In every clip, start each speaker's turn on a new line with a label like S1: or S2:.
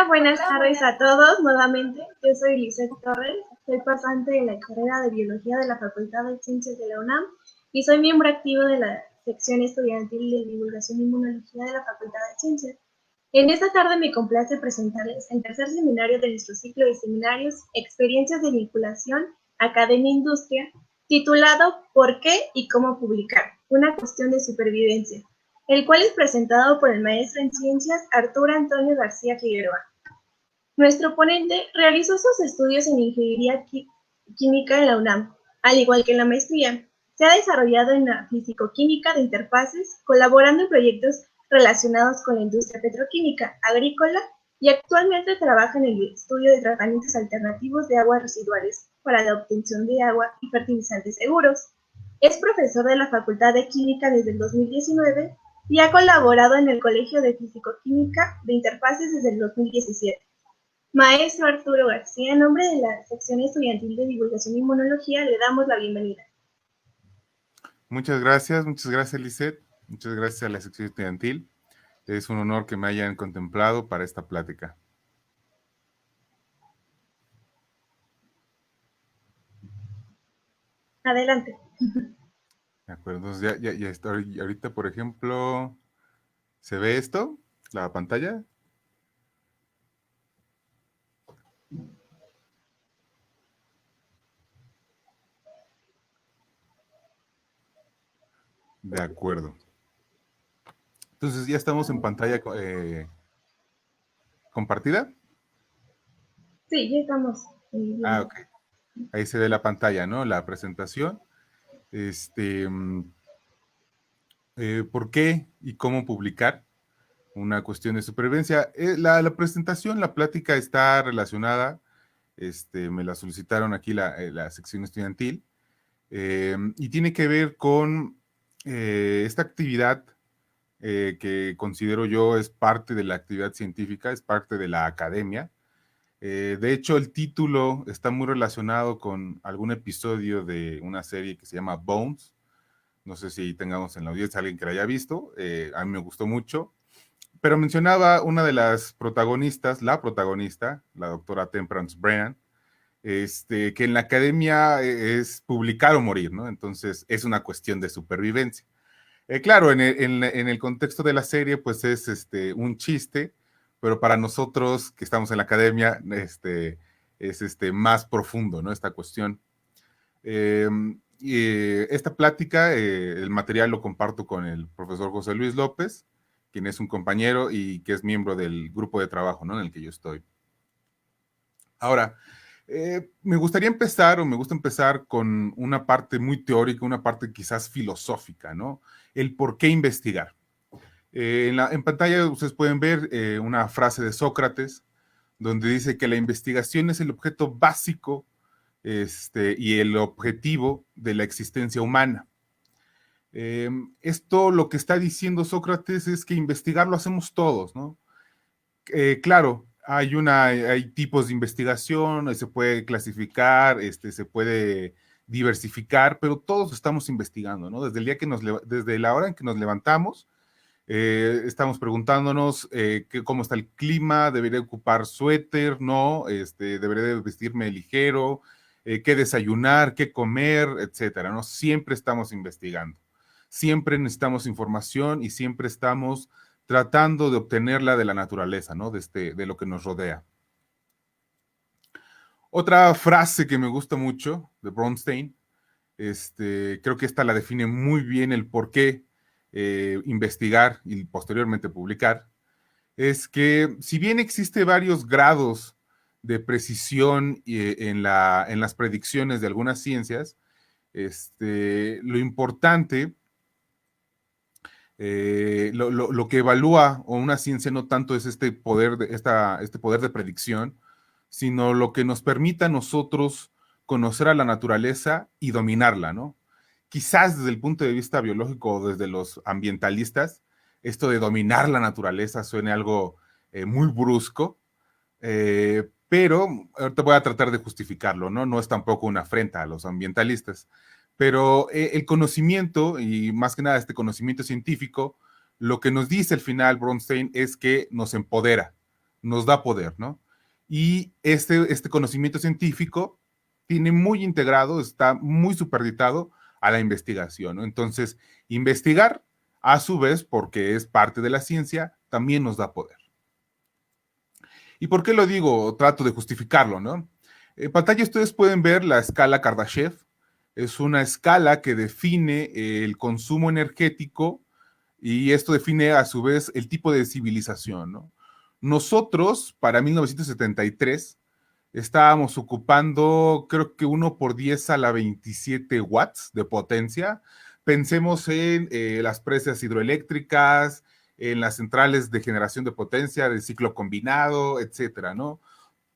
S1: Hola, buenas tardes a todos nuevamente. Yo soy Lisette Torres, soy pasante de la carrera de Biología de la Facultad de Ciencias de la UNAM y soy miembro activo de la sección estudiantil de Divulgación e Inmunología de la Facultad de Ciencias. En esta tarde me complace presentarles el tercer seminario de nuestro ciclo de seminarios Experiencias de Vinculación Academia-Industria, titulado ¿Por qué y cómo publicar? Una cuestión de supervivencia, el cual es presentado por el maestro en Ciencias Arturo Antonio García Figueroa. Nuestro ponente realizó sus estudios en Ingeniería Química en la UNAM, al igual que en la maestría. Se ha desarrollado en la físico-química de interfaces, colaborando en proyectos relacionados con la industria petroquímica, agrícola y actualmente trabaja en el estudio de tratamientos alternativos de aguas residuales para la obtención de agua y fertilizantes seguros. Es profesor de la Facultad de Química desde el 2019 y ha colaborado en el Colegio de Físico-Química de Interfaces desde el 2017. Maestro Arturo García, en nombre de la sección estudiantil de Divulgación e Inmunología, le damos la bienvenida.
S2: Muchas gracias, Lisette. Muchas gracias a la sección estudiantil. Es un honor que me hayan contemplado para esta plática.
S1: Adelante.
S2: De acuerdo, entonces ya está. Ahorita, por ejemplo, ¿se ve esto? ¿La pantalla? De acuerdo. Entonces, ¿ya estamos en pantalla compartida?
S1: Sí, ya estamos.
S2: Ok. Ahí se ve la pantalla, ¿no? La presentación. ¿Por qué y cómo publicar? Una cuestión de supervivencia. La presentación, la plática está relacionada, me la solicitaron aquí la sección estudiantil, y tiene que ver con esta actividad que considero yo es parte de la actividad científica, es parte de la academia. De hecho, el título está muy relacionado con algún episodio de una serie que se llama Bones. No sé si tengamos en la audiencia alguien que la haya visto. A mí me gustó mucho. Pero mencionaba una de las protagonistas, la protagonista, la doctora Temperance Brennan, que en la academia es publicar o morir, ¿no? Entonces es una cuestión de supervivencia. Claro, en el contexto de la serie, pues es un chiste, pero para nosotros que estamos en la academia, es más profundo, ¿no? Esta cuestión. Esta plática, el material lo comparto con el profesor José Luis López, quien es un compañero y que es miembro del grupo de trabajo, ¿no? En el que yo estoy. Ahora, me gusta empezar con una parte muy teórica, una parte quizás filosófica, ¿no? El por qué investigar. En pantalla ustedes pueden ver una frase de Sócrates, donde dice que la investigación es el objeto básico y el objetivo de la existencia humana. Esto lo que está diciendo Sócrates es que investigar lo hacemos todos, ¿no? Claro, hay tipos de investigación, se puede clasificar, se puede diversificar, pero todos estamos investigando, ¿no? Desde la hora en que nos levantamos, estamos preguntándonos cómo está el clima, debería ocupar suéter, ¿no? Debería de vestirme ligero, qué desayunar, qué comer, etcétera, ¿no? Siempre estamos investigando, siempre necesitamos información y siempre estamos tratando de obtenerla de la naturaleza, ¿no? De lo que nos rodea. Otra frase que me gusta mucho de Bronstein, creo que esta la define muy bien el por qué investigar y posteriormente publicar, es que si bien existe varios grados de precisión en las predicciones de algunas ciencias, lo importante, lo que evalúa o una ciencia no tanto es este poder de predicción, sino lo que nos permita a nosotros conocer a la naturaleza y dominarla, ¿no? Quizás desde el punto de vista biológico o desde los ambientalistas, esto de dominar la naturaleza suene algo muy brusco, pero ahorita voy a tratar de justificarlo, ¿no? No es tampoco una afrenta a los ambientalistas, pero el conocimiento, y más que nada este conocimiento científico, lo que nos dice al final Bronstein es que nos empodera, nos da poder, ¿no? Y este conocimiento científico tiene muy integrado, está muy superditado a la investigación, ¿no? Entonces, investigar, a su vez, porque es parte de la ciencia, también nos da poder. ¿Y por qué lo digo? Trato de justificarlo, ¿no? En pantalla ustedes pueden ver la escala Kardashev. Es una escala que define el consumo energético y esto define a su vez el tipo de civilización, ¿no? Nosotros, para 1973, estábamos ocupando, creo que 1 por 10 a la 27 watts de potencia. Pensemos en las presas hidroeléctricas, en las centrales de generación de potencia, de ciclo combinado, etcétera, ¿no?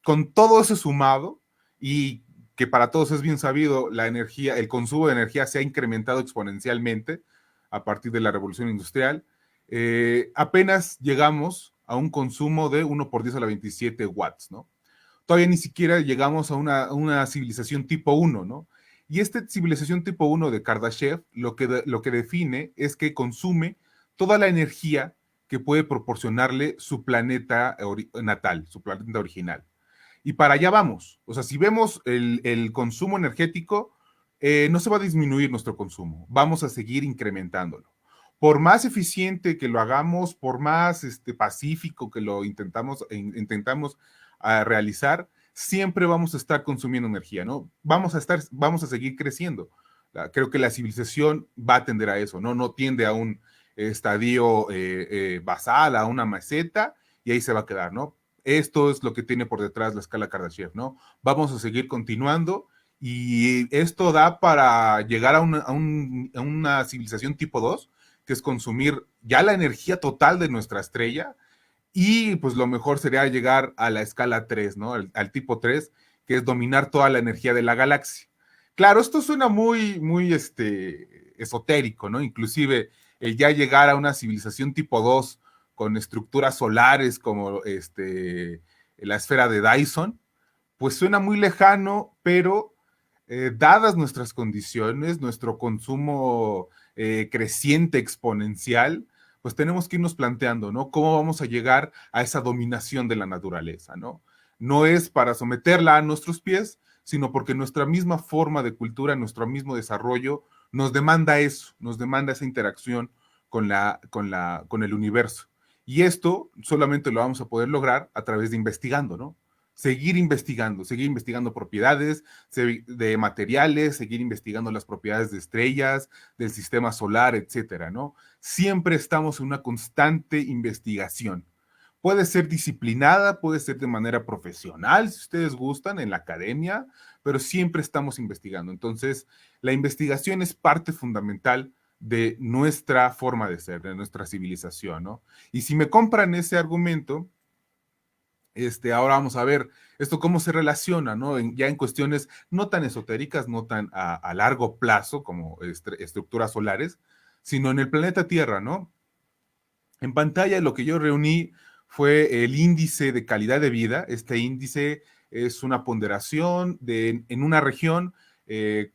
S2: Con todo eso sumado, y que para todos es bien sabido, la energía, el consumo de energía se ha incrementado exponencialmente a partir de la revolución industrial, apenas llegamos a un consumo de 1 por 10 a la 27 watts, ¿no? Todavía ni siquiera llegamos a una civilización tipo 1, ¿no? Y esta civilización tipo 1 de Kardashev lo que define es que consume toda la energía que puede proporcionarle su planeta natal, su planeta original. Y para allá vamos. O sea, si vemos el consumo energético, no se va a disminuir nuestro consumo. Vamos a seguir incrementándolo. Por más eficiente que lo hagamos, por más pacífico que lo intentamos realizar, siempre vamos a estar consumiendo energía, ¿no? Vamos a seguir creciendo. Creo que la civilización va a tender a eso, ¿no? No tiende a un estadio basal, a una maceta, y ahí se va a quedar, ¿no? Esto es lo que tiene por detrás la escala Kardashev, ¿no? Vamos a seguir continuando y esto da para llegar a una civilización tipo 2, que es consumir ya la energía total de nuestra estrella, y pues lo mejor sería llegar a la escala 3, ¿no? Al tipo 3, que es dominar toda la energía de la galaxia. Claro, esto suena muy esotérico, ¿no? Inclusive el ya llegar a una civilización tipo 2 con estructuras solares como la esfera de Dyson, pues suena muy lejano, pero dadas nuestras condiciones, nuestro consumo creciente exponencial, pues tenemos que irnos planteando, ¿no? ¿Cómo vamos a llegar a esa dominación de la naturaleza, ¿no? No es para someterla a nuestros pies, sino porque nuestra misma forma de cultura, nuestro mismo desarrollo nos demanda eso, nos demanda esa interacción con el universo. Y esto solamente lo vamos a poder lograr a través de investigando, ¿no? Seguir investigando propiedades de materiales, seguir investigando las propiedades de estrellas, del sistema solar, etcétera, ¿no? Siempre estamos en una constante investigación. Puede ser disciplinada, puede ser de manera profesional, si ustedes gustan, en la academia, pero siempre estamos investigando. Entonces, la investigación es parte fundamental de nuestra forma de ser, de nuestra civilización, ¿no? Y si me compran ese argumento, ahora vamos a ver esto cómo se relaciona, ¿no? Ya en cuestiones no tan esotéricas, no tan a largo plazo como estructuras solares, sino en el planeta Tierra, ¿no? En pantalla lo que yo reuní fue el índice de calidad de vida. Este índice es una ponderación en una región, qué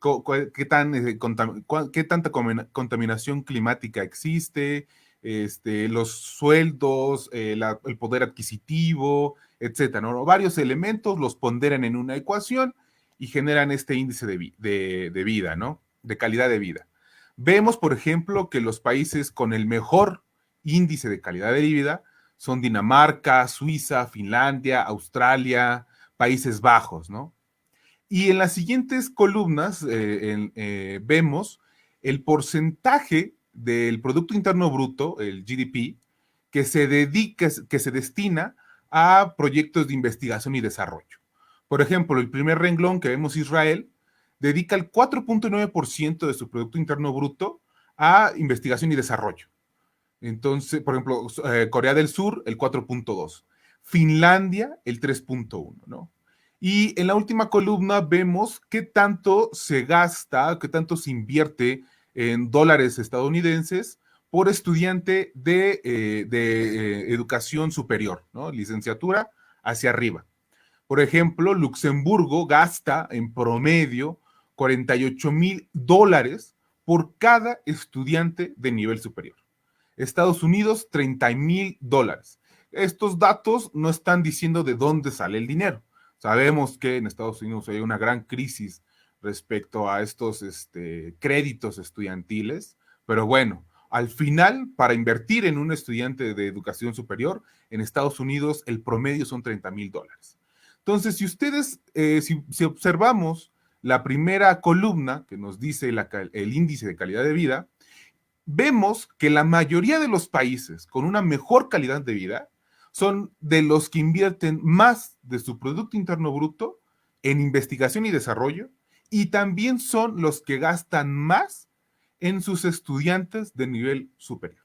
S2: tanta contaminación climática existe, los sueldos, el poder adquisitivo, etcétera, ¿no? Varios elementos los ponderan en una ecuación y generan este índice de vida, ¿no? De calidad de vida. Vemos, por ejemplo, que los países con el mejor índice de calidad de vida son Dinamarca, Suiza, Finlandia, Australia, Países Bajos, ¿no? Y en las siguientes columnas vemos el porcentaje del Producto Interno Bruto, el GDP, que se destina a proyectos de investigación y desarrollo. Por ejemplo, el primer renglón que vemos Israel dedica el 4.9% de su Producto Interno Bruto a investigación y desarrollo. Entonces, por ejemplo, Corea del Sur, el 4.2. Finlandia, el 3.1, ¿no? Y en la última columna vemos qué tanto se gasta, qué tanto se invierte en dólares estadounidenses por estudiante de educación superior, ¿no? Licenciatura hacia arriba. Por ejemplo, Luxemburgo gasta en promedio $48,000 por cada estudiante de nivel superior. Estados Unidos, $30,000. estos datos no están diciendo de dónde sale el dinero. Sabemos que en Estados Unidos hay una gran crisis respecto a estos créditos estudiantiles, pero bueno, al final, para invertir en un estudiante de educación superior, en Estados Unidos el promedio son $30,000. Entonces, si ustedes, si observamos la primera columna que nos dice el índice de calidad de vida, vemos que la mayoría de los países con una mejor calidad de vida son de los que invierten más de su Producto Interno Bruto en investigación y desarrollo, y también son los que gastan más en sus estudiantes de nivel superior.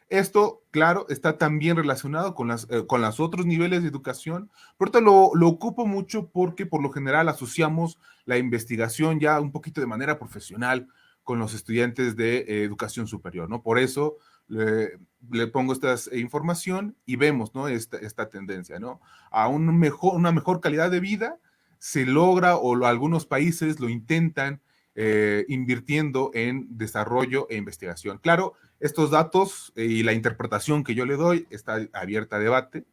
S2: Esto, claro, está también relacionado con los otros niveles de educación, pero ahorita lo ocupo mucho porque por lo general asociamos la investigación ya un poquito de manera profesional con los estudiantes de educación superior, ¿no? Por eso le pongo esta información y vemos, ¿no? Esta tendencia, ¿no? A una mejor calidad de vida se logra, o algunos países lo intentan invirtiendo en desarrollo e investigación. Claro, estos datos y la interpretación que yo le doy está abierta a debate.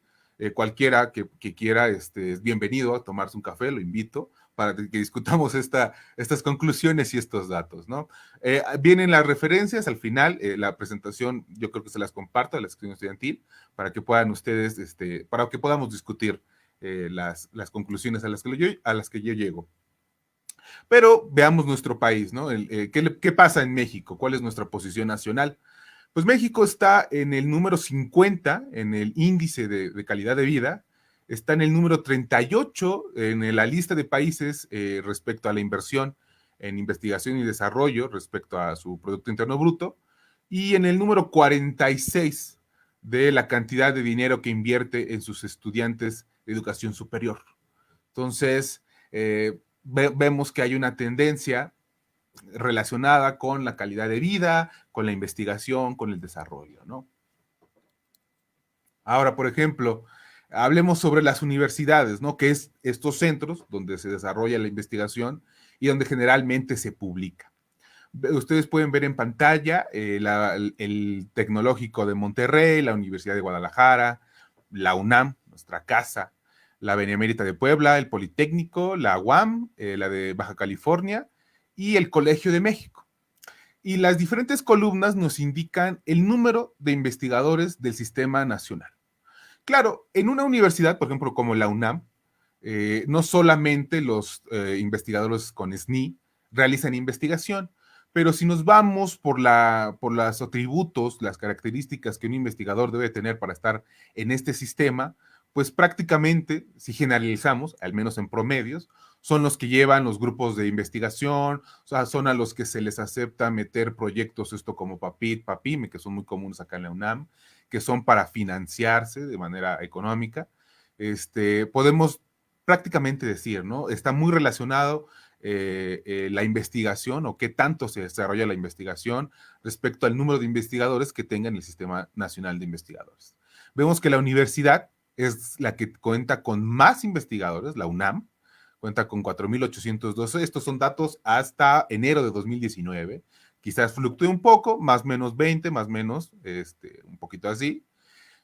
S2: Cualquiera que quiera es bienvenido a tomarse un café, lo invito para que discutamos estas conclusiones y estos datos, ¿no? Vienen las referencias al final, la presentación yo creo que se las comparto a la sección estudiantil para que puedan ustedes, para que podamos discutir las conclusiones a las que yo llego. Pero veamos nuestro país, ¿no? ¿Qué pasa en México? ¿Cuál es nuestra posición nacional? Pues México está en el número 50 en el índice de calidad de vida, está en el número 38 en la lista de países respecto a la inversión en investigación y desarrollo respecto a su Producto Interno Bruto, y en el número 46 de la cantidad de dinero que invierte en sus estudiantes de educación superior. Entonces, vemos que hay una tendencia relacionada con la calidad de vida, con la investigación, con el desarrollo, ¿no? Ahora, por ejemplo, hablemos sobre las universidades, ¿no? Que es estos centros donde se desarrolla la investigación y donde generalmente se publica. Ustedes pueden ver en pantalla el Tecnológico de Monterrey, la Universidad de Guadalajara, la UNAM, nuestra casa, la Benemérita de Puebla, el Politécnico, la UAM, la de Baja California y el Colegio de México. Y las diferentes columnas nos indican el número de investigadores del sistema nacional. Claro, en una universidad, por ejemplo, como la UNAM, no solamente los investigadores con SNI realizan investigación, pero si nos vamos por los atributos, las características que un investigador debe tener para estar en este sistema, pues prácticamente, si generalizamos, al menos en promedios, son los que llevan los grupos de investigación, o sea, son a los que se les acepta meter proyectos, esto como PAPIT, PAPIME, que son muy comunes acá en la UNAM, que son para financiarse de manera económica. Podemos prácticamente decir, ¿no? Está muy relacionado la investigación o qué tanto se desarrolla la investigación respecto al número de investigadores que tenga el Sistema Nacional de Investigadores. Vemos que la universidad es la que cuenta con más investigadores, la UNAM, cuenta con 4,812. Estos son datos hasta enero de 2019. Quizás fluctúe un poco, más o menos 20, más o menos, un poquito así.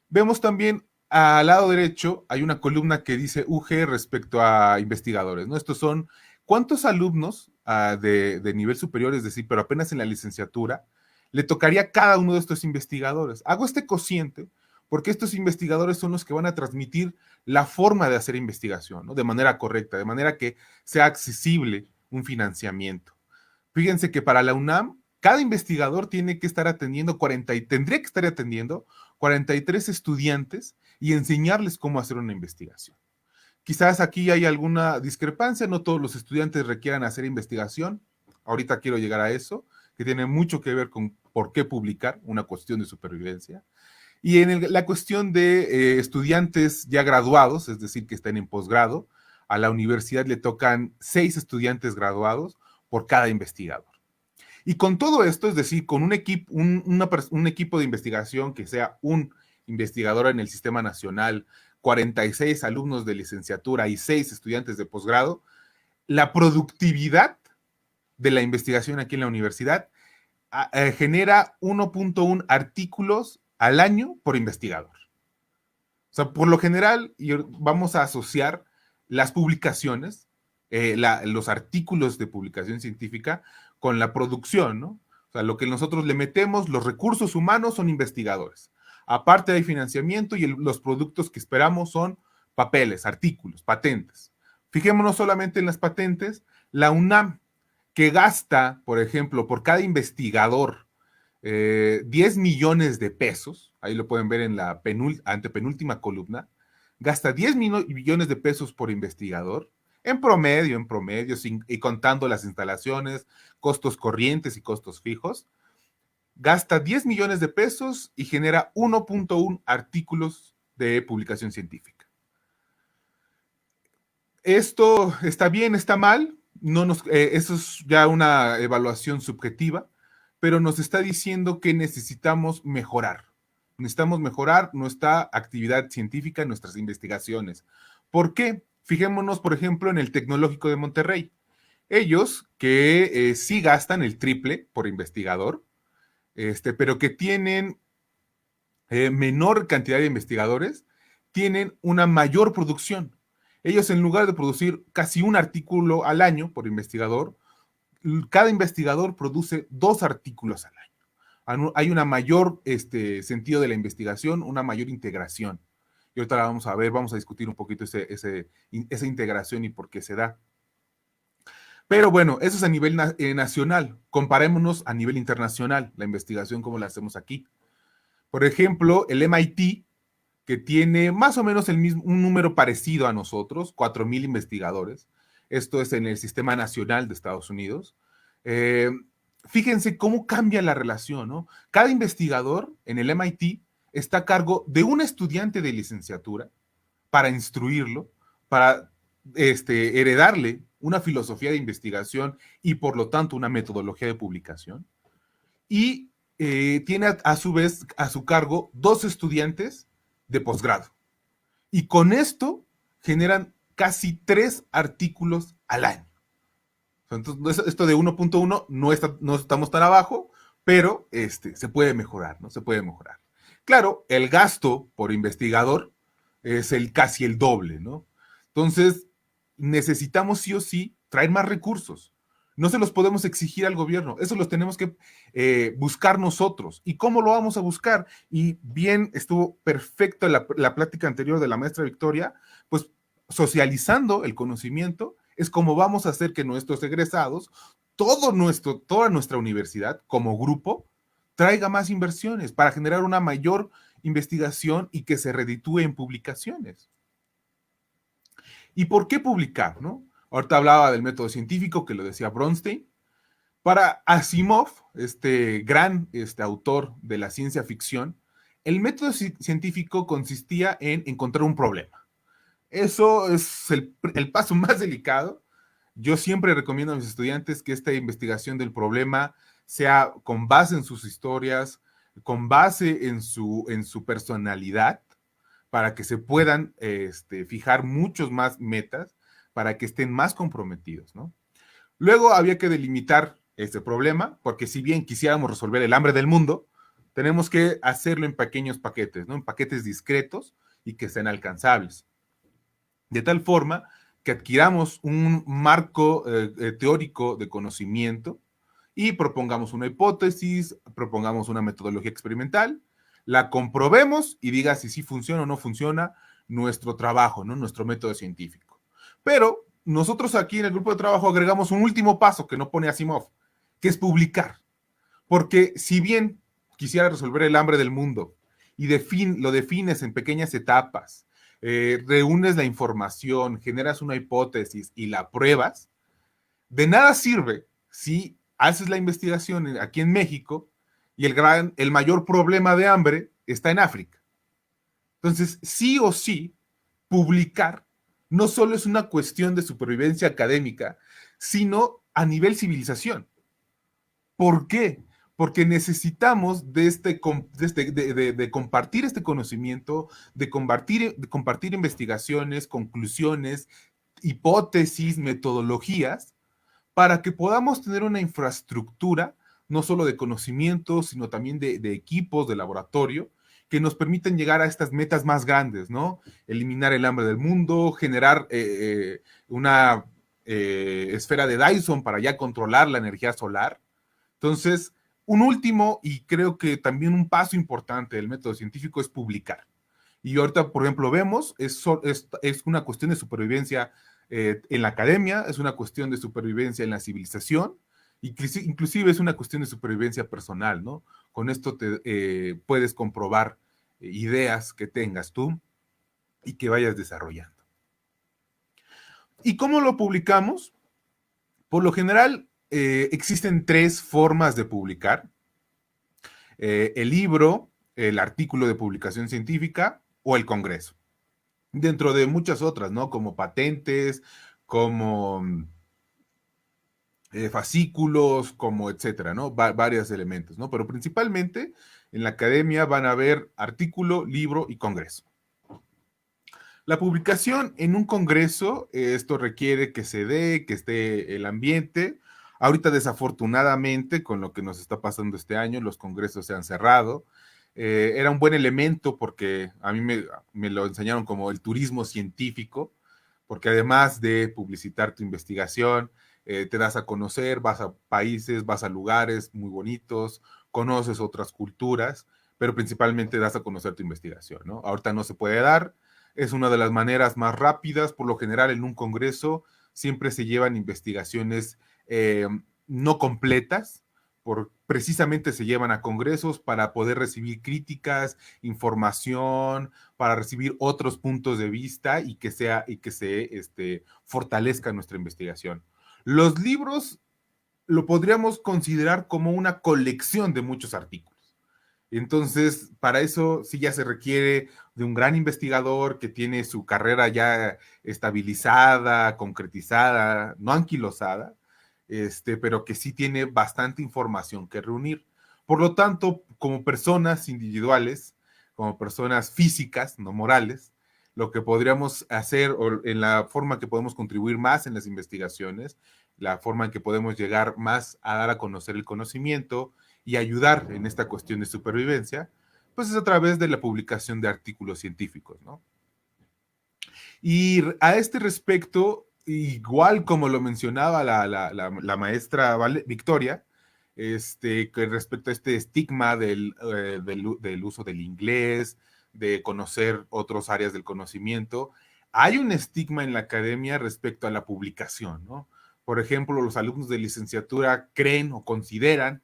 S2: Vemos también al lado derecho, hay una columna que dice UG respecto a investigadores, ¿no? Estos son cuántos alumnos de nivel superior, es decir, pero apenas en la licenciatura, le tocaría a cada uno de estos investigadores. Hago este cociente porque estos investigadores son los que van a transmitir la forma de hacer investigación, ¿no? De manera correcta, de manera que sea accesible un financiamiento. Fíjense que para la UNAM, cada investigador tiene que estar atendiendo tendría que estar atendiendo 43 estudiantes y enseñarles cómo hacer una investigación. Quizás aquí hay alguna discrepancia, no todos los estudiantes requieran hacer investigación. Ahorita quiero llegar a eso, que tiene mucho que ver con por qué publicar, una cuestión de supervivencia. Y en la cuestión de estudiantes ya graduados, es decir, que estén en posgrado, a la universidad le tocan 6 estudiantes graduados por cada investigador. Y con todo esto, es decir, con un equipo de investigación que sea un investigador en el sistema nacional, 46 alumnos de licenciatura y 6 estudiantes de posgrado, la productividad de la investigación aquí en la universidad genera 1.1 artículos al año por investigador. sea, por lo general vamos a asociar las publicaciones, los artículos de publicación científica con la producción, ¿no? O sea, lo que nosotros le metemos, los recursos humanos son investigadores. Aparte hay financiamiento y los productos que esperamos son papeles, artículos, patentes. Fijémonos solamente en las patentes. La UNAM, que gasta, por ejemplo, por cada investigador 10 millones de pesos, ahí lo pueden ver en la antepenúltima columna, gasta 10 millones de pesos por investigador, en promedio, y contando las instalaciones, costos corrientes y costos fijos, gasta 10 millones de pesos y genera 1.1 artículos de publicación científica. ¿Esto está bien, está mal? Eso es ya una evaluación subjetiva, pero nos está diciendo que necesitamos mejorar. Necesitamos mejorar nuestra actividad científica, nuestras investigaciones. ¿Por qué? Fijémonos, por ejemplo, en el Tecnológico de Monterrey. Ellos que sí gastan el triple por investigador, pero que tienen menor cantidad de investigadores, tienen una mayor producción. Ellos, en lugar de producir casi un artículo al año por investigador, cada investigador produce 2 artículos al año. Hay una mayor sentido de la investigación, una mayor integración. Y ahorita la vamos a ver, vamos a discutir un poquito esa integración y por qué se da. Pero bueno, eso es a nivel nacional. Comparémonos a nivel internacional, la investigación como la hacemos aquí. Por ejemplo, el MIT, que tiene más o menos un número parecido a nosotros, 4,000 investigadores. Esto es en el Sistema Nacional de Estados Unidos. Fíjense cómo cambia la relación, ¿no? Cada investigador en el MIT está a cargo de un estudiante de licenciatura para instruirlo, para heredarle una filosofía de investigación y por lo tanto una metodología de publicación. Y tiene a su vez a su cargo 2 estudiantes de posgrado. Y con esto generan casi 3 artículos al año. Entonces, esto de 1.1 no estamos tan abajo, pero se puede mejorar, ¿no? Se puede mejorar. Claro, el gasto por investigador es casi el doble, ¿no? Entonces, necesitamos sí o sí traer más recursos. No se los podemos exigir al gobierno, eso los tenemos que buscar nosotros. ¿Y cómo lo vamos a buscar? Y bien, estuvo perfecta la plática anterior de la maestra Victoria, pues socializando el conocimiento es como vamos a hacer que nuestros egresados, toda nuestra universidad como grupo, traiga más inversiones para generar una mayor investigación y que se reditúe en publicaciones. ¿Y por qué publicar, no? Ahorita hablaba del método científico, que lo decía Bronstein. Para Asimov, este gran autor de la ciencia ficción, el método científico consistía en encontrar un problema. Eso es el paso más delicado. Yo siempre recomiendo a mis estudiantes que esta investigación del problema sea con base en sus historias, con base en su personalidad, para que se puedan fijar muchos más metas, para que estén más comprometidos, ¿no? Luego había que delimitar este problema, porque si bien quisiéramos resolver el hambre del mundo, tenemos que hacerlo en pequeños paquetes, ¿no? En paquetes discretos y que sean alcanzables. De tal forma que adquiramos un marco teórico de conocimiento y propongamos una hipótesis, propongamos una metodología experimental, la comprobemos y diga si sí funciona o no funciona nuestro trabajo, ¿no? Nuestro método científico. Pero nosotros aquí en el grupo de trabajo agregamos un último paso que no pone Asimov, que es publicar. Porque si bien quisiera resolver el hambre del mundo y lo defines en pequeñas etapas, reúnes la información, generas una hipótesis y la pruebas, de nada sirve si haces la investigación aquí en México y el mayor problema de hambre está en África. Entonces, sí o sí, publicar no solo es una cuestión de supervivencia académica, sino a nivel civilización. ¿Por qué? Porque necesitamos de compartir este conocimiento, de compartir investigaciones, conclusiones, hipótesis, metodologías, para que podamos tener una infraestructura, no solo de conocimiento, sino también de equipos, de laboratorio, que nos permitan llegar a estas metas más grandes, ¿no? Eliminar el hambre del mundo, generar una esfera de Dyson para ya controlar la energía solar. Entonces, un último y creo que también un paso importante del método científico es publicar. Y ahorita, por ejemplo, vemos, es una cuestión de supervivencia en la academia, es una cuestión de supervivencia en la civilización, inclusive es una cuestión de supervivencia personal, ¿no? Con esto te puedes comprobar ideas que tengas tú y que vayas desarrollando. ¿Y cómo lo publicamos? Por lo general, existen 3 formas de publicar. El libro, el artículo de publicación científica o el congreso. Dentro de muchas otras, ¿no? Como patentes, como fascículos, como etcétera, ¿no? Varios elementos, ¿no? Pero principalmente en la academia van a haber artículo, libro y congreso. La publicación en un congreso, esto requiere que se dé, que esté el ambiente. Ahorita, desafortunadamente, con lo que nos está pasando este año, los congresos se han cerrado. Era un buen elemento porque a mí me lo enseñaron como el turismo científico, porque además de publicitar tu investigación, te das a conocer, vas a países, vas a lugares muy bonitos, conoces otras culturas, pero principalmente das a conocer tu investigación, ¿no? Ahorita no se puede dar, es una de las maneras más rápidas. Por lo general, en un congreso siempre se llevan investigaciones no completas, precisamente se llevan a congresos para poder recibir críticas, información, para recibir otros puntos de vista y que se fortalezca nuestra investigación. Los libros lo podríamos considerar como una colección de muchos artículos. Entonces, para eso sí ya se requiere de un gran investigador que tiene su carrera ya estabilizada, concretizada, no anquilosada, pero que sí tiene bastante información que reunir. Por lo tanto, como personas individuales, como personas físicas, no morales, lo que podríamos hacer, o en la forma que podemos contribuir más en las investigaciones, la forma en que podemos llegar más a dar a conocer el conocimiento, y ayudar en esta cuestión de supervivencia, pues es a través de la publicación de artículos científicos, ¿no? Y a este respecto, igual como lo mencionaba la maestra Victoria, que respecto a este estigma del uso del inglés, de conocer otras áreas del conocimiento, hay un estigma en la academia respecto a la publicación, ¿no? Por ejemplo, los alumnos de licenciatura creen o consideran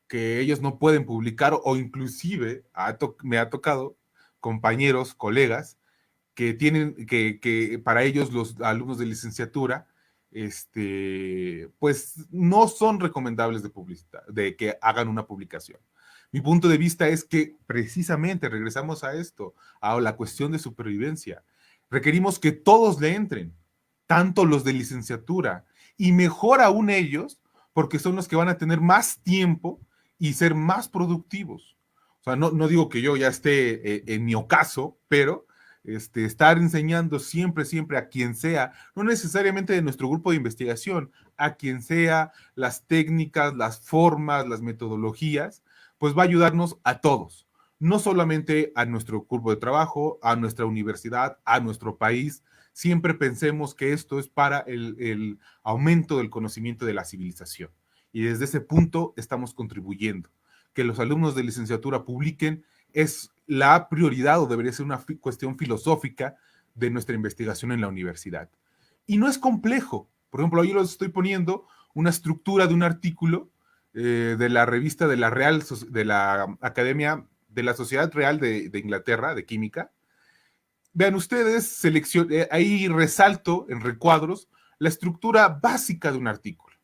S2: que ellos no pueden publicar, o inclusive me ha tocado compañeros, colegas, que tienen, que para ellos los alumnos de licenciatura, pues no son recomendables de que hagan una publicación. Mi punto de vista es que precisamente regresamos a esto, a la cuestión de supervivencia. Requerimos que todos le entren, tanto los de licenciatura, y mejor aún ellos, porque son los que van a tener más tiempo y ser más productivos. O sea, no digo que yo ya esté en mi ocaso, pero estar enseñando siempre, siempre a quien sea, no necesariamente de nuestro grupo de investigación, a quien sea, las técnicas, las formas, las metodologías, pues va a ayudarnos a todos, no solamente a nuestro grupo de trabajo, a nuestra universidad, a nuestro país. Siempre pensemos que esto es para el aumento del conocimiento de la civilización. Y desde ese punto estamos contribuyendo. Que los alumnos de licenciatura publiquen es la prioridad, o debería ser una cuestión filosófica de nuestra investigación en la universidad. Y no es complejo. Por ejemplo, hoy les estoy poniendo una estructura de un artículo de la revista de la Academia de la Sociedad Real de Inglaterra, de Química. Vean ustedes, ahí resalto en recuadros la estructura básica de un artículo.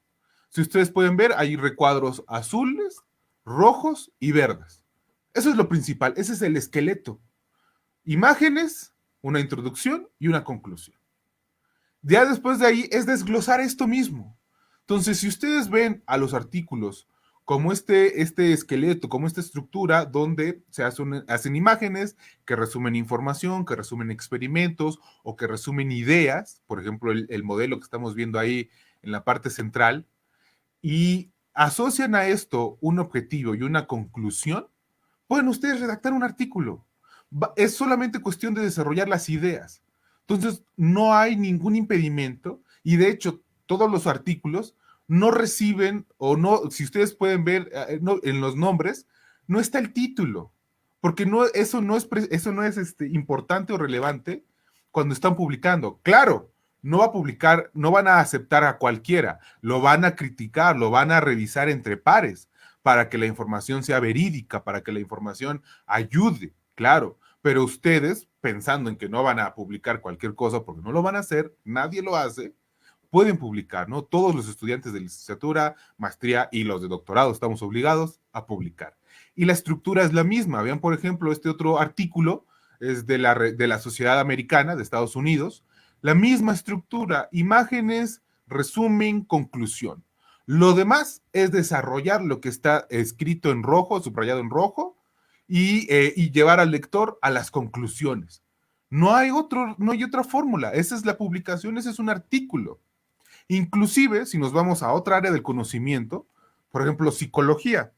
S2: Si ustedes pueden ver, hay recuadros azules, rojos y verdes. Eso es lo principal, ese es el esqueleto. Imágenes, una introducción y una conclusión. Ya después de ahí es desglosar esto mismo. Entonces, si ustedes ven a los artículos como este esqueleto, como esta estructura donde se hacen imágenes que resumen información, que resumen experimentos o que resumen ideas, por ejemplo, el modelo que estamos viendo ahí en la parte central, y asocian a esto un objetivo y una conclusión, pueden ustedes redactar un artículo. Es solamente cuestión de desarrollar las ideas. Entonces, no hay ningún impedimento y de hecho, todos los artículos no reciben o no, si ustedes pueden ver en los nombres, no está el título, porque no, eso no es importante o relevante cuando están publicando. Claro, no va a publicar, no van a aceptar a cualquiera, lo van a criticar, lo van a revisar entre pares para que la información sea verídica, para que la información ayude, claro, pero ustedes, pensando en que no van a publicar cualquier cosa porque no lo van a hacer, nadie lo hace, pueden publicar, ¿no? Todos los estudiantes de licenciatura, maestría y los de doctorado estamos obligados a publicar. Y la estructura es la misma. Vean, por ejemplo, este otro artículo es de la Sociedad Americana de Estados Unidos. La misma estructura, imágenes, resumen, conclusión. Lo demás es desarrollar lo que está escrito en rojo, subrayado en rojo, y llevar al lector a las conclusiones. No hay otra fórmula. Esa es la publicación, ese es un artículo. Inclusive, si nos vamos a otra área del conocimiento, por ejemplo, psicología,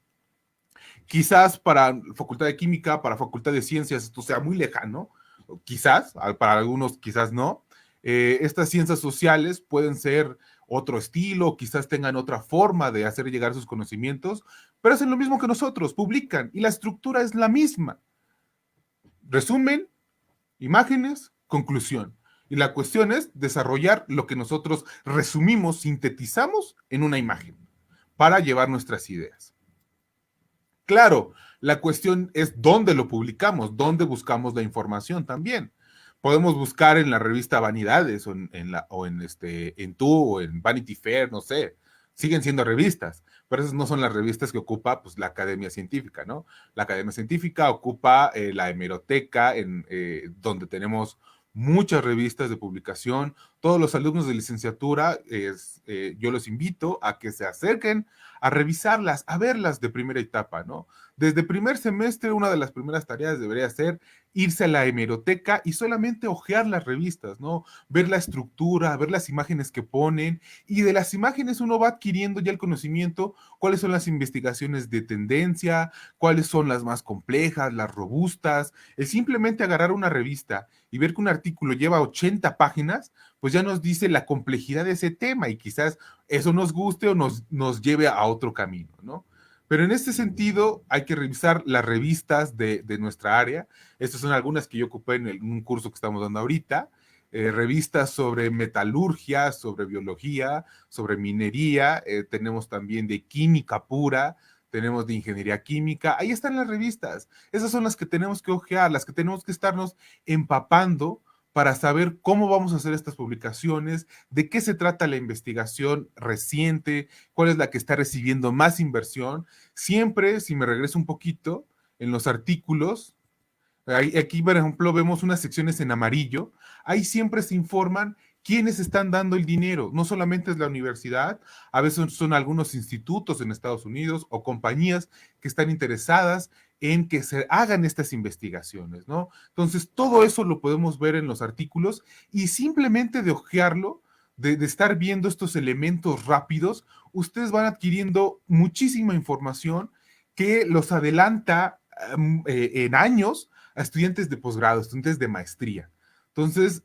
S2: quizás para Facultad de Química, para Facultad de Ciencias, esto sea muy lejano, quizás, para algunos quizás no. Estas ciencias sociales pueden ser otro estilo, quizás tengan otra forma de hacer llegar sus conocimientos, pero hacen lo mismo que nosotros, publican y la estructura es la misma. Resumen, imágenes, conclusión. Y la cuestión es desarrollar lo que nosotros resumimos, sintetizamos en una imagen para llevar nuestras ideas. Claro, la cuestión es dónde lo publicamos, dónde buscamos la información también. Podemos buscar en la revista Vanidades en Tú o en Vanity Fair, no sé. Siguen siendo revistas, pero esas no son las revistas que ocupa pues, la Academia Científica, ¿no? La Academia Científica ocupa la hemeroteca, donde tenemos muchas revistas de publicación. Todos los alumnos de licenciatura, yo los invito a que se acerquen a revisarlas, a verlas de primera etapa, ¿no? Desde primer semestre, una de las primeras tareas debería ser irse a la hemeroteca y solamente hojear las revistas, ¿no? Ver la estructura, ver las imágenes que ponen, y de las imágenes uno va adquiriendo ya el conocimiento, cuáles son las investigaciones de tendencia, cuáles son las más complejas, las robustas. El simplemente agarrar una revista y ver que un artículo lleva 80 páginas, pues ya nos dice la complejidad de ese tema y quizás eso nos guste o nos lleve a otro camino, ¿no? Pero en este sentido hay que revisar las revistas de nuestra área. Estas son algunas que yo ocupé en un curso que estamos dando ahorita. Revistas sobre metalurgia, sobre biología, sobre minería. Tenemos también de química pura, tenemos de ingeniería química. Ahí están las revistas. Esas son las que tenemos que hojear, las que tenemos que estarnos empapando para saber cómo vamos a hacer estas publicaciones, de qué se trata la investigación reciente, cuál es la que está recibiendo más inversión. Siempre, si me regreso un poquito, en los artículos, aquí, por ejemplo, vemos unas secciones en amarillo, ahí siempre se informan quiénes están dando el dinero. No solamente es la universidad, a veces son algunos institutos en Estados Unidos o compañías que están interesadas en que se hagan estas investigaciones, ¿no? Entonces, todo eso lo podemos ver en los artículos y simplemente de ojearlo, de estar viendo estos elementos rápidos, ustedes van adquiriendo muchísima información que los adelanta en años a estudiantes de posgrado, estudiantes de maestría. Entonces,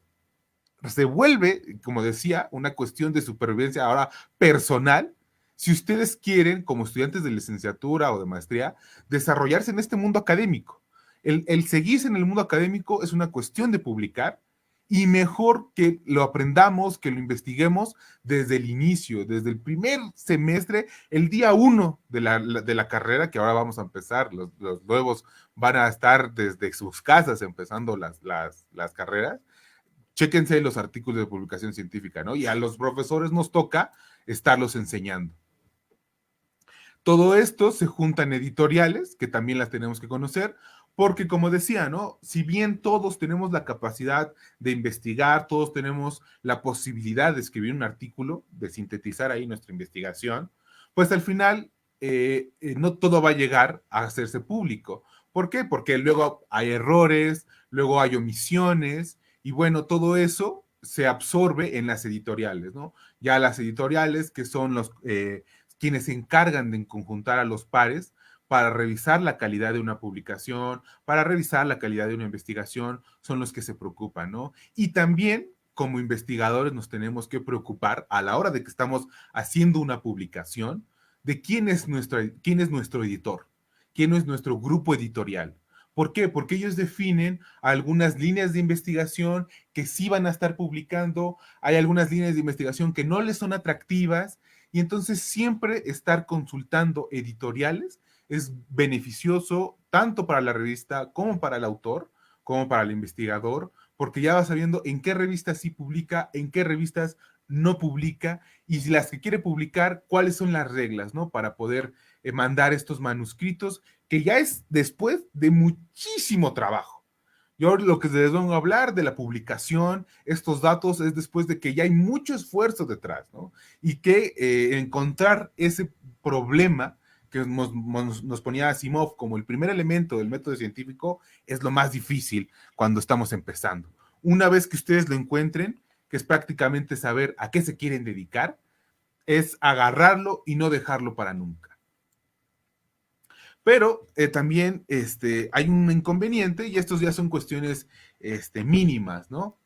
S2: se vuelve, como decía, una cuestión de supervivencia ahora personal. Si ustedes quieren, como estudiantes de licenciatura o de maestría, desarrollarse en este mundo académico. El seguirse en el mundo académico es una cuestión de publicar y mejor que lo aprendamos, que lo investiguemos desde el inicio, desde el primer semestre, el día uno de la carrera, que ahora vamos a empezar. Los nuevos van a estar desde sus casas empezando las carreras. Chéquense los artículos de publicación científica, ¿no? Y a los profesores nos toca estarlos enseñando. Todo esto se junta en editoriales, que también las tenemos que conocer, porque como decía, ¿no? Si bien todos tenemos la capacidad de investigar, todos tenemos la posibilidad de escribir un artículo, de sintetizar ahí nuestra investigación, pues al final no todo va a llegar a hacerse público. ¿Por qué? Porque luego hay errores, luego hay omisiones, y bueno, todo eso se absorbe en las editoriales, ¿no? Ya las editoriales, que son quienes se encargan de conjuntar a los pares, para revisar la calidad de una publicación, para revisar la calidad de una investigación, son los que se preocupan, ¿no? Y también como investigadores nos tenemos que preocupar a la hora de que estamos haciendo una publicación de quién es nuestro editor, quién es nuestro grupo editorial. ¿Por qué? Porque ellos definen algunas líneas de investigación que sí van a estar publicando, hay algunas líneas de investigación que no les son atractivas, y entonces siempre estar consultando editoriales es beneficioso tanto para la revista como para el autor, como para el investigador, porque ya va sabiendo en qué revistas sí publica, en qué revistas no publica, y si las que quiere publicar, cuáles son las reglas, ¿no? Para poder mandar estos manuscritos, que ya es después de muchísimo trabajo. Yo lo que les vengo a hablar de la publicación, estos datos, es después de que ya hay mucho esfuerzo detrás, ¿no? Y que encontrar ese problema que nos ponía Asimov como el primer elemento del método científico es lo más difícil cuando estamos empezando. Una vez que ustedes lo encuentren, que es prácticamente saber a qué se quieren dedicar, es agarrarlo y no dejarlo para nunca. Pero también hay un inconveniente, y estos ya son cuestiones mínimas, ¿no?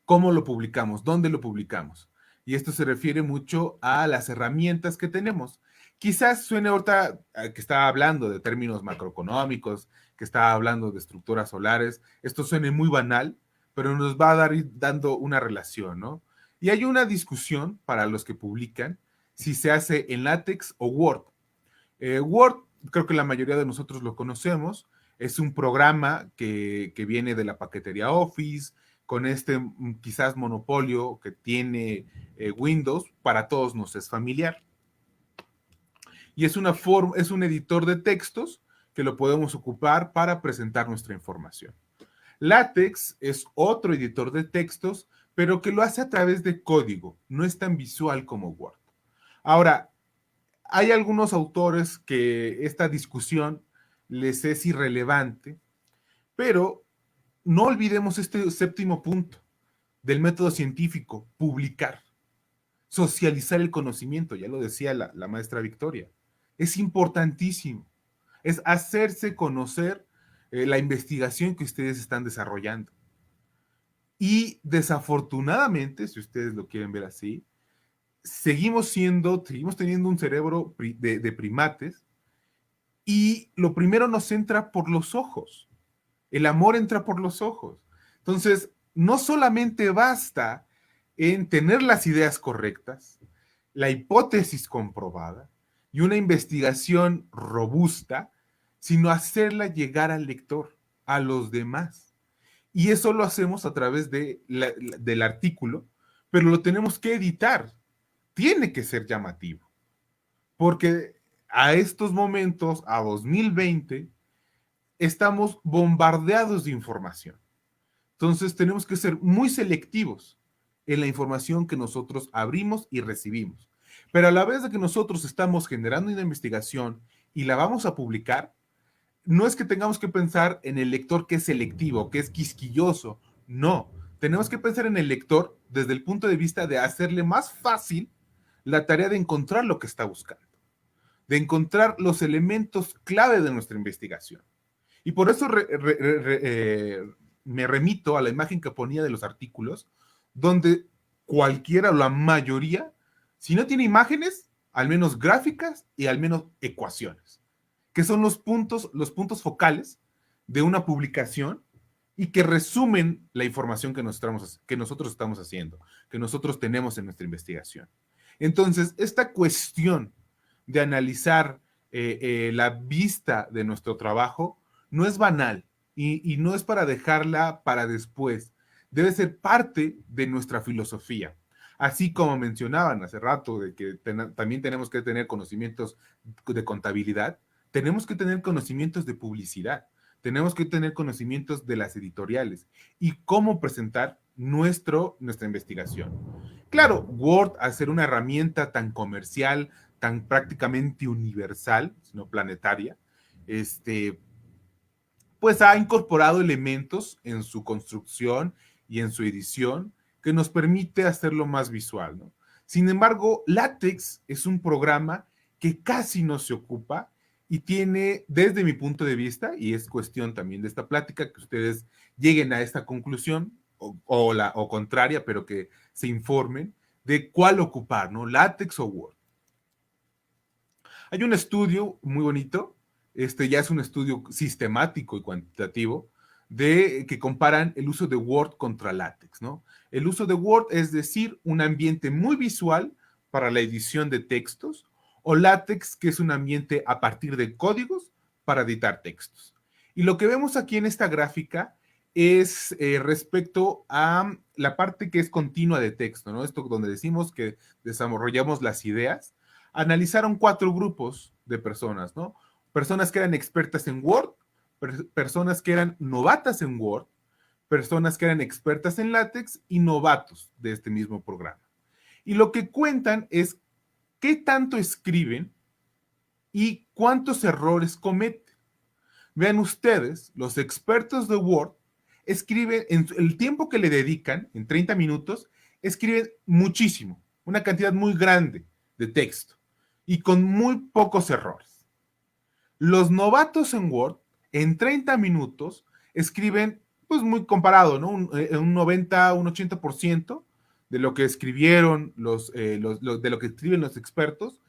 S2: ¿Cómo lo publicamos? ¿Dónde lo publicamos? Y esto se refiere mucho a las herramientas que tenemos. Quizás suene ahorita que estaba hablando de términos macroeconómicos, que estaba hablando de estructuras solares, esto suene muy banal, pero nos va a dar dando una relación, ¿no? Y hay una discusión para los que publican si se hace en LaTeX o Word. Word, creo que la mayoría de nosotros lo conocemos, es un programa que viene de la paquetería Office, con quizás monopolio que tiene Windows, para todos nos es familiar. Y es un editor de textos que lo podemos ocupar para presentar nuestra información. LaTeX es otro editor de textos, pero que lo hace a través de código, no es tan visual como Word. Ahora, hay algunos autores que esta discusión les es irrelevante, pero no olvidemos este séptimo punto del método científico: publicar, socializar el conocimiento, ya lo decía la maestra Victoria. Es importantísimo, es hacerse conocer la investigación que ustedes están desarrollando. Y desafortunadamente, si ustedes lo quieren ver así, seguimos teniendo un cerebro de primates, y lo primero nos entra por los ojos. El amor entra por los ojos. Entonces, no solamente basta en tener las ideas correctas, la hipótesis comprobada y una investigación robusta, sino hacerla llegar al lector, a los demás. Y eso lo hacemos a través del artículo, pero lo tenemos que editar. Tiene que ser llamativo, porque a estos momentos, a 2020, estamos bombardeados de información. Entonces tenemos que ser muy selectivos en la información que nosotros abrimos y recibimos. Pero a la vez de que nosotros estamos generando una investigación y la vamos a publicar, no es que tengamos que pensar en el lector que es selectivo, que es quisquilloso. No, tenemos que pensar en el lector desde el punto de vista de hacerle más fácil la tarea de encontrar lo que está buscando, de encontrar los elementos clave de nuestra investigación. Y por eso me remito a la imagen que ponía de los artículos, donde cualquiera o la mayoría, si no tiene imágenes, al menos gráficas y al menos ecuaciones, que son los puntos focales de una publicación y que resumen la información que nosotros estamos haciendo, que nosotros tenemos en nuestra investigación. Entonces, esta cuestión de analizar la vista de nuestro trabajo no es banal, y no es para dejarla para después. Debe ser parte de nuestra filosofía. Así como mencionaban hace rato, de que también tenemos que tener conocimientos de contabilidad, tenemos que tener conocimientos de publicidad, tenemos que tener conocimientos de las editoriales y cómo presentar nuestra investigación. Claro, Word, al ser una herramienta tan comercial, tan prácticamente universal, sino planetaria, pues ha incorporado elementos en su construcción y en su edición que nos permite hacerlo más visual, ¿no? Sin embargo, LaTeX es un programa que casi no se ocupa y tiene, desde mi punto de vista, y es cuestión también de esta plática, que ustedes lleguen a esta conclusión, o contraria, pero que se informen de cuál ocupar, ¿no? LaTeX o Word. Hay un estudio muy bonito, ya es un estudio sistemático y cuantitativo, que comparan el uso de Word contra LaTeX, ¿no? El uso de Word es decir, un ambiente muy visual para la edición de textos, o LaTeX, que es un ambiente a partir de códigos para editar textos. Y lo que vemos aquí en esta gráfica es respecto a la parte que es continua de texto, ¿no? Esto donde decimos que desarrollamos las ideas. Analizaron 4 grupos de personas, ¿no? Personas que eran expertas en Word, personas que eran novatas en Word, personas que eran expertas en LaTeX y novatos de este mismo programa. Y lo que cuentan es qué tanto escriben y cuántos errores cometen. Vean ustedes, los expertos de Word escriben, en el tiempo que le dedican, en 30 minutos, escriben muchísimo, una cantidad muy grande de texto y con muy pocos errores. Los novatos en Word, en 30 minutos, escriben, pues muy comparado, ¿no? Un 90, un 80% de lo que escribieron de lo que escriben los expertos,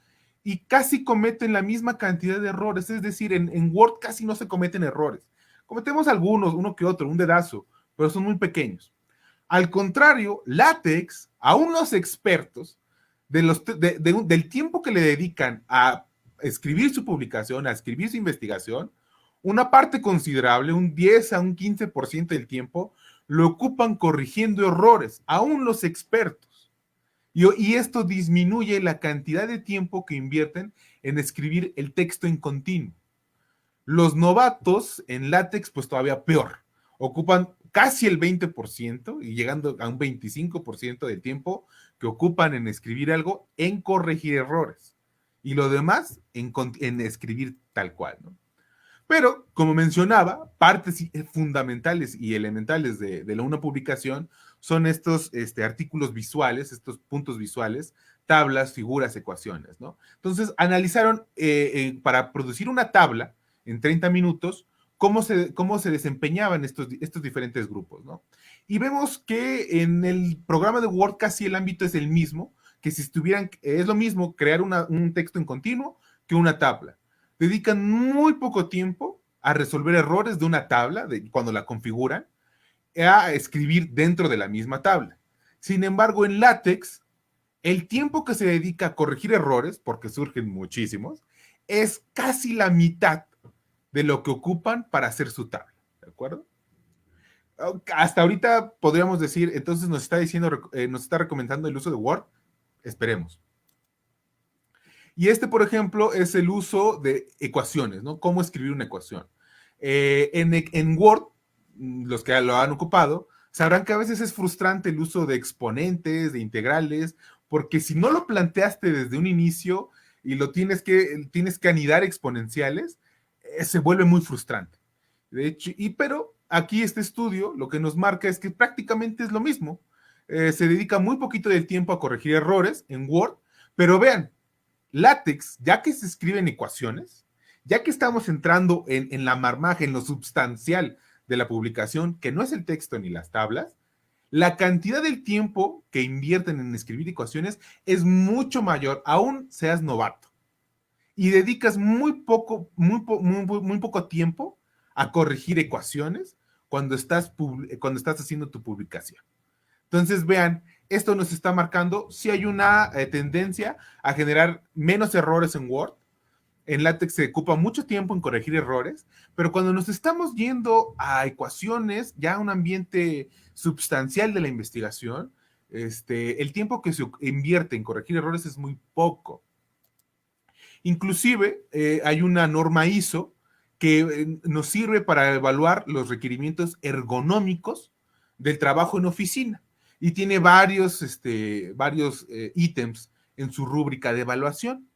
S2: y casi cometen la misma cantidad de errores, es decir, en Word casi no se cometen errores. Cometemos algunos, uno que otro, un dedazo, pero son muy pequeños. Al contrario, LaTeX, aún los expertos, del tiempo que le dedican a escribir su publicación, a escribir su investigación, una parte considerable, un 10 a un 15% del tiempo, lo ocupan corrigiendo errores, aún los expertos. Y esto disminuye la cantidad de tiempo que invierten en escribir el texto en continuo. Los novatos en LaTeX, pues todavía peor. Ocupan casi el 20% y llegando a un 25% del tiempo que ocupan en escribir algo, en corregir errores. Y lo demás en escribir tal cual, ¿no? Pero, como mencionaba, partes fundamentales y elementales de una publicación son estos artículos visuales, estos puntos visuales, tablas, figuras, ecuaciones, ¿no? Entonces, analizaron para producir una tabla en 30 minutos cómo se desempeñaban estos diferentes grupos, ¿no? Y vemos que en el programa de Word casi el ámbito es el mismo, que si estuvieran, es lo mismo crear un texto en continuo que una tabla. Dedican muy poco tiempo a resolver errores de una tabla, cuando la configuran, a escribir dentro de la misma tabla. Sin embargo, en LaTeX, el tiempo que se dedica a corregir errores, porque surgen muchísimos, es casi la mitad de lo que ocupan para hacer su tabla. ¿De acuerdo? Hasta ahorita podríamos decir, entonces nos está recomendando el uso de Word. Esperemos. Y por ejemplo, es el uso de ecuaciones, ¿no? Cómo escribir una ecuación. En Word, los que lo han ocupado, sabrán que a veces es frustrante el uso de exponentes, de integrales, porque si no lo planteaste desde un inicio y tienes que anidar exponenciales, se vuelve muy frustrante. De hecho, pero aquí este estudio lo que nos marca es que prácticamente es lo mismo. Se dedica muy poquito del tiempo a corregir errores en Word, pero vean, LaTeX, ya que se escriben ecuaciones, ya que estamos entrando en la marmaja, en lo substancial de la publicación, que no es el texto ni las tablas, la cantidad del tiempo que invierten en escribir ecuaciones es mucho mayor, aún seas novato. Y dedicas muy poco tiempo a corregir ecuaciones cuando estás haciendo tu publicación. Entonces, vean, esto nos está marcando si hay una tendencia a generar menos errores en Word. En LaTeX se ocupa mucho tiempo en corregir errores, pero cuando nos estamos yendo a ecuaciones, ya a un ambiente substancial de la investigación, el tiempo que se invierte en corregir errores es muy poco. Inclusive, hay una norma ISO que nos sirve para evaluar los requerimientos ergonómicos del trabajo en oficina y tiene varios ítems en su rúbrica de evaluación.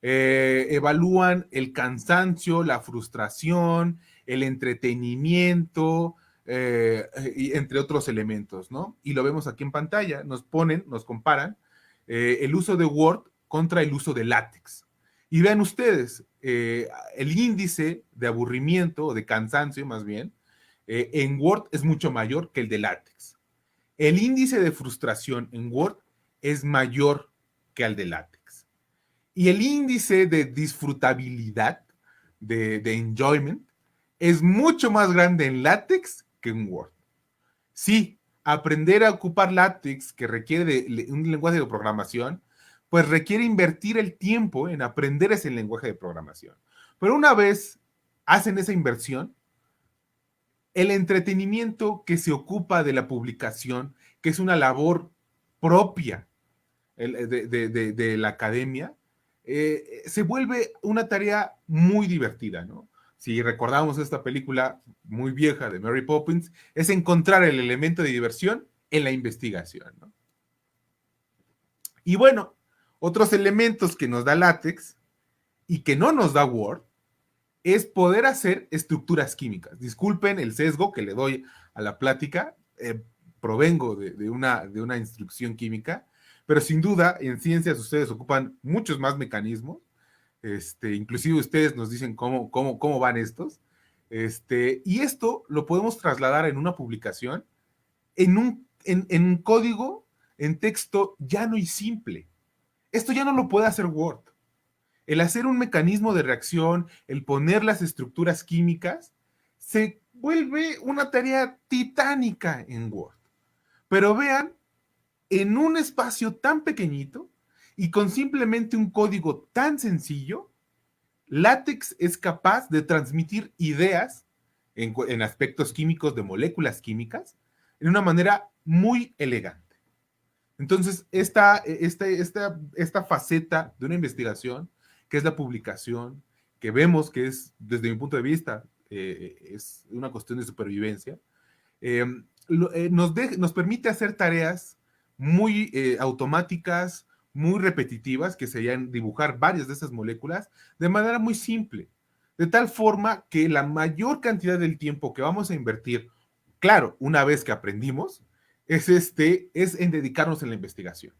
S2: Evalúan el cansancio, la frustración, el entretenimiento, y entre otros elementos, ¿no? Y lo vemos aquí en pantalla, nos comparan el uso de Word contra el uso de LaTeX. Y vean ustedes, el índice de aburrimiento o de cansancio más bien, en Word es mucho mayor que el de LaTeX. El índice de frustración en Word es mayor que el de LaTeX. Y el índice de disfrutabilidad, de enjoyment, es mucho más grande en LaTeX que en Word. Sí, aprender a ocupar LaTeX, que requiere de un lenguaje de programación, pues requiere invertir el tiempo en aprender ese lenguaje de programación. Pero una vez hacen esa inversión, el entretenimiento que se ocupa de la publicación, que es una labor propia de la academia, se vuelve una tarea muy divertida, ¿no? Si recordamos esta película muy vieja de Mary Poppins, es encontrar el elemento de diversión en la investigación, ¿no? Y bueno, otros elementos que nos da LaTeX y que no nos da Word es poder hacer estructuras químicas. Disculpen el sesgo que le doy a la plática, provengo de una instrucción química, pero sin duda en ciencias ustedes ocupan muchos más mecanismos, inclusive ustedes nos dicen cómo van estos, y esto lo podemos trasladar en una publicación, en un código, en texto llano y simple. Esto ya no lo puede hacer Word. El hacer un mecanismo de reacción, el poner las estructuras químicas, se vuelve una tarea titánica en Word. Pero vean, en un espacio tan pequeñito y con simplemente un código tan sencillo, LaTeX es capaz de transmitir ideas en aspectos químicos de moléculas químicas en una manera muy elegante. Entonces, esta faceta de una investigación, que es la publicación, que vemos que es, desde mi punto de vista, es una cuestión de supervivencia, eh, nos permite hacer tareas muy automáticas, muy repetitivas, que serían dibujar varias de esas moléculas de manera muy simple, de tal forma que la mayor cantidad del tiempo que vamos a invertir, claro, una vez que aprendimos, es en dedicarnos a la investigación.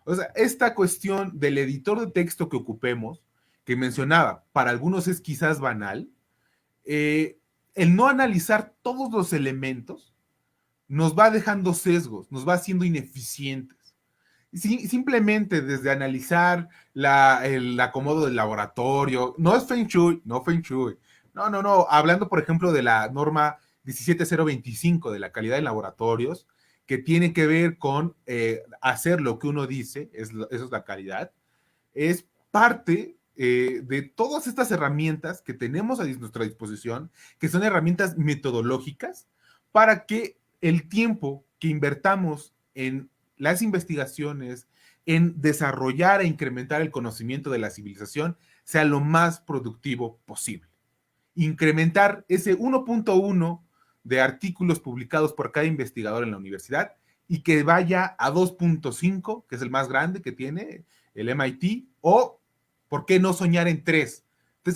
S2: O sea, esta cuestión del editor de texto que ocupemos, que mencionaba, para algunos es quizás banal, el no analizar todos los elementos nos va dejando sesgos, nos va haciendo ineficientes. Simplemente desde analizar el acomodo del laboratorio, no es Feng Shui, no Feng Shui, no, hablando por ejemplo de la norma 17025 de la calidad en laboratorios, que tiene que ver con hacer lo que uno dice, eso es la calidad, es parte de todas estas herramientas que tenemos a nuestra disposición, que son herramientas metodológicas, para que el tiempo que invertamos en las investigaciones, en desarrollar e incrementar el conocimiento de la civilización, sea lo más productivo posible. Incrementar ese 1.1 de artículos publicados por cada investigador en la universidad y que vaya a 2.5, que es el más grande que tiene el MIT, o ¿por qué no soñar en tres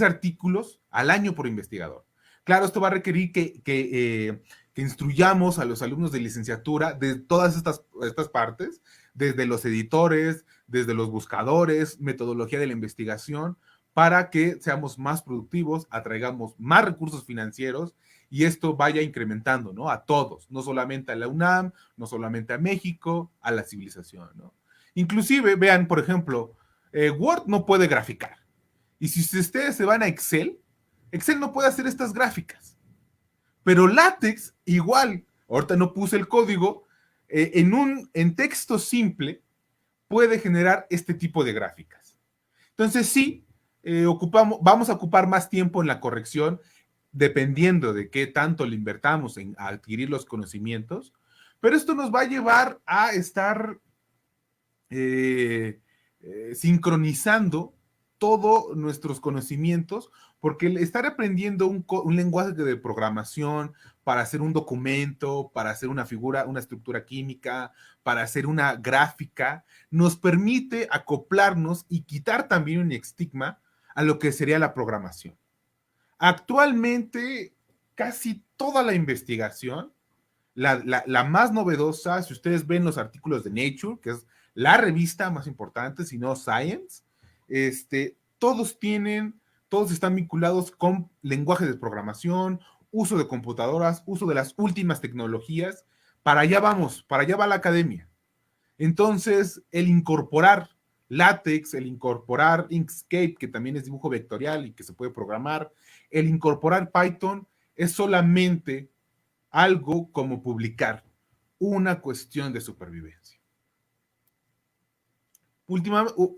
S2: artículos al año por investigador? Claro, esto va a requerir que instruyamos a los alumnos de licenciatura de todas estas partes, desde los editores, desde los buscadores, metodología de la investigación, para que seamos más productivos, atraigamos más recursos financieros y esto vaya incrementando, ¿no? A todos, no solamente a la UNAM, no solamente a México, a la civilización, ¿no? Inclusive, vean, por ejemplo, Word no puede graficar. Y si ustedes se van a Excel, Excel no puede hacer estas gráficas. Pero LaTeX igual, ahorita no puse el código, en texto simple puede generar este tipo de gráficas. Entonces sí, vamos a ocupar más tiempo en la corrección, dependiendo de qué tanto le invertamos en adquirir los conocimientos, pero esto nos va a llevar a estar sincronizando todos nuestros conocimientos, porque el estar aprendiendo un lenguaje de programación para hacer un documento, para hacer una figura, una estructura química, para hacer una gráfica, nos permite acoplarnos y quitar también un estigma a lo que sería la programación. Actualmente, casi toda la investigación, la más novedosa, si ustedes ven los artículos de Nature, que es la revista más importante, si no Science, todos están vinculados con lenguajes de programación, uso de computadoras, uso de las últimas tecnologías. Para allá vamos, para allá va la academia. Entonces, el incorporar LaTeX, el incorporar Inkscape, que también es dibujo vectorial y que se puede programar, el incorporar Python es solamente algo como publicar, una cuestión de supervivencia.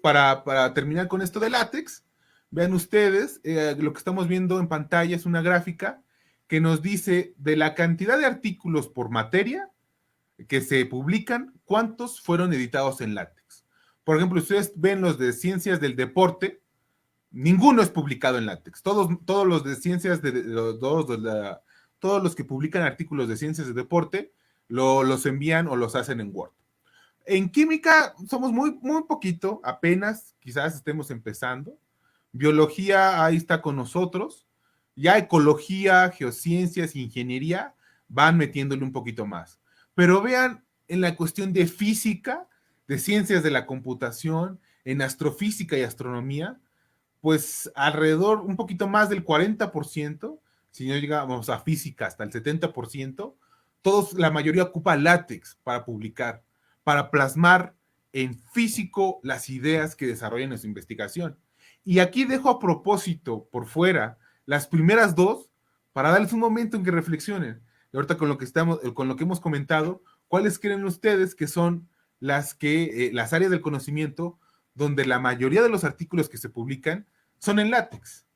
S2: Para terminar con esto de LaTeX, vean ustedes, lo que estamos viendo en pantalla es una gráfica que nos dice de la cantidad de artículos por materia que se publican, cuántos fueron editados en LaTeX. Por ejemplo, ustedes ven los de ciencias del deporte, ninguno es publicado en LaTeX. Todos los de ciencias, todos los que publican artículos de ciencias de deporte, los envían o los hacen en Word. En química somos muy poquito, apenas, quizás estemos empezando. Biología ahí está con nosotros. Ya ecología, geociencias, ingeniería van metiéndole un poquito más. Pero vean en la cuestión de física, de ciencias de la computación, en astrofísica y astronomía, pues alrededor, un poquito más del 40%, si no llegamos a física hasta el 70%, la mayoría ocupa látex para publicar, para plasmar en físico las ideas que desarrollan en su investigación. Y aquí dejo a propósito por fuera las primeras dos para darles un momento en que reflexionen. Y ahorita con lo que hemos comentado, ¿cuáles creen ustedes que son las áreas del conocimiento donde la mayoría de los artículos que se publican son en látex?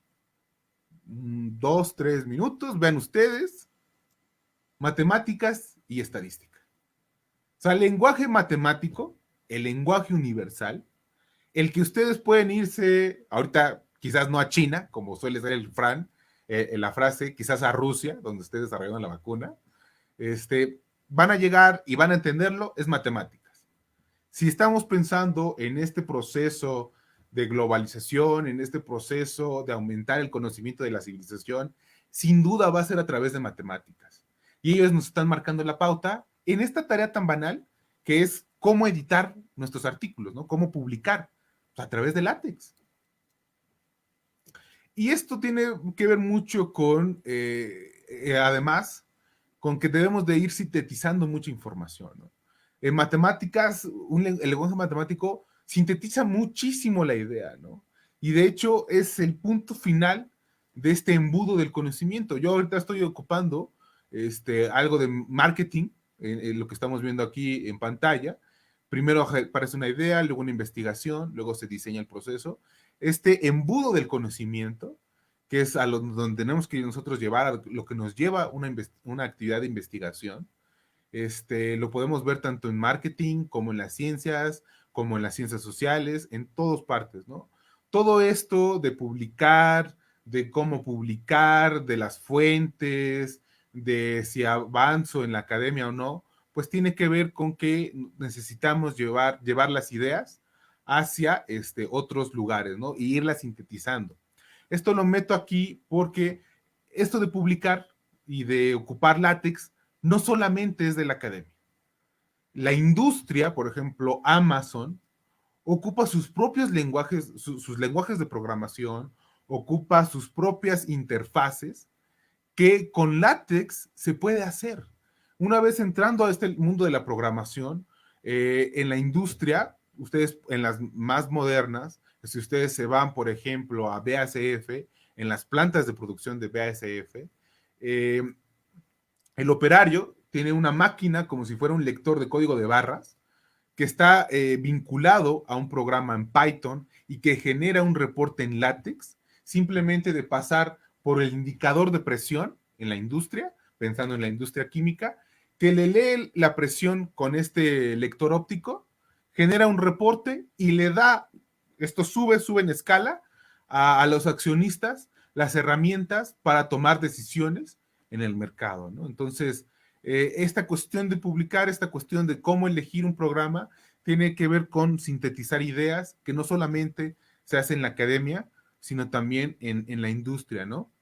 S2: 2, 3 minutos, vean ustedes, matemáticas y estadística. O sea, el lenguaje matemático, el lenguaje universal, el que ustedes pueden irse, ahorita quizás no a China, como suele ser la frase, quizás a Rusia, donde ustedes desarrollaron la vacuna, van a llegar y van a entenderlo, es matemáticas. Si estamos pensando en este proceso de globalización, en este proceso de aumentar el conocimiento de la civilización, sin duda va a ser a través de matemáticas. Y ellos nos están marcando la pauta en esta tarea tan banal que es cómo editar nuestros artículos, ¿no? Cómo publicar a través de látex. Y esto tiene que ver mucho con, además, con que debemos de ir sintetizando mucha información, ¿no? En matemáticas, el lenguaje matemático sintetiza muchísimo la idea, ¿no? Y de hecho es el punto final de este embudo del conocimiento. Yo ahorita estoy ocupando algo de marketing, en lo que estamos viendo aquí en pantalla. Primero aparece una idea, luego una investigación, luego se diseña el proceso. Este embudo del conocimiento, que es donde tenemos que nosotros llevar, a lo que nos lleva una actividad de investigación, lo podemos ver tanto en marketing como en las ciencias sociales, en todas partes, ¿no? Todo esto de publicar, de cómo publicar, de las fuentes, de si avanzo en la academia o no, pues tiene que ver con que necesitamos llevar las ideas hacia otros lugares, ¿no? Y irlas sintetizando. Esto lo meto aquí porque esto de publicar y de ocupar látex no solamente es de la academia. La industria, por ejemplo, Amazon, ocupa sus propios lenguajes, sus lenguajes de programación, ocupa sus propias interfaces que con látex se puede hacer. Una vez entrando a este mundo de la programación, en la industria, ustedes en las más modernas, si ustedes se van, por ejemplo, a BASF, en las plantas de producción de BASF, el operario tiene una máquina como si fuera un lector de código de barras que está vinculado a un programa en Python y que genera un reporte en látex, simplemente de pasar por el indicador de presión en la industria, pensando en la industria química, que le lee la presión con este lector óptico, genera un reporte y le da, esto sube en escala a los accionistas las herramientas para tomar decisiones en el mercado, ¿no? Entonces, esta cuestión de publicar, esta cuestión de cómo elegir un programa, tiene que ver con sintetizar ideas que no solamente se hace en la academia, sino también en la industria, ¿no?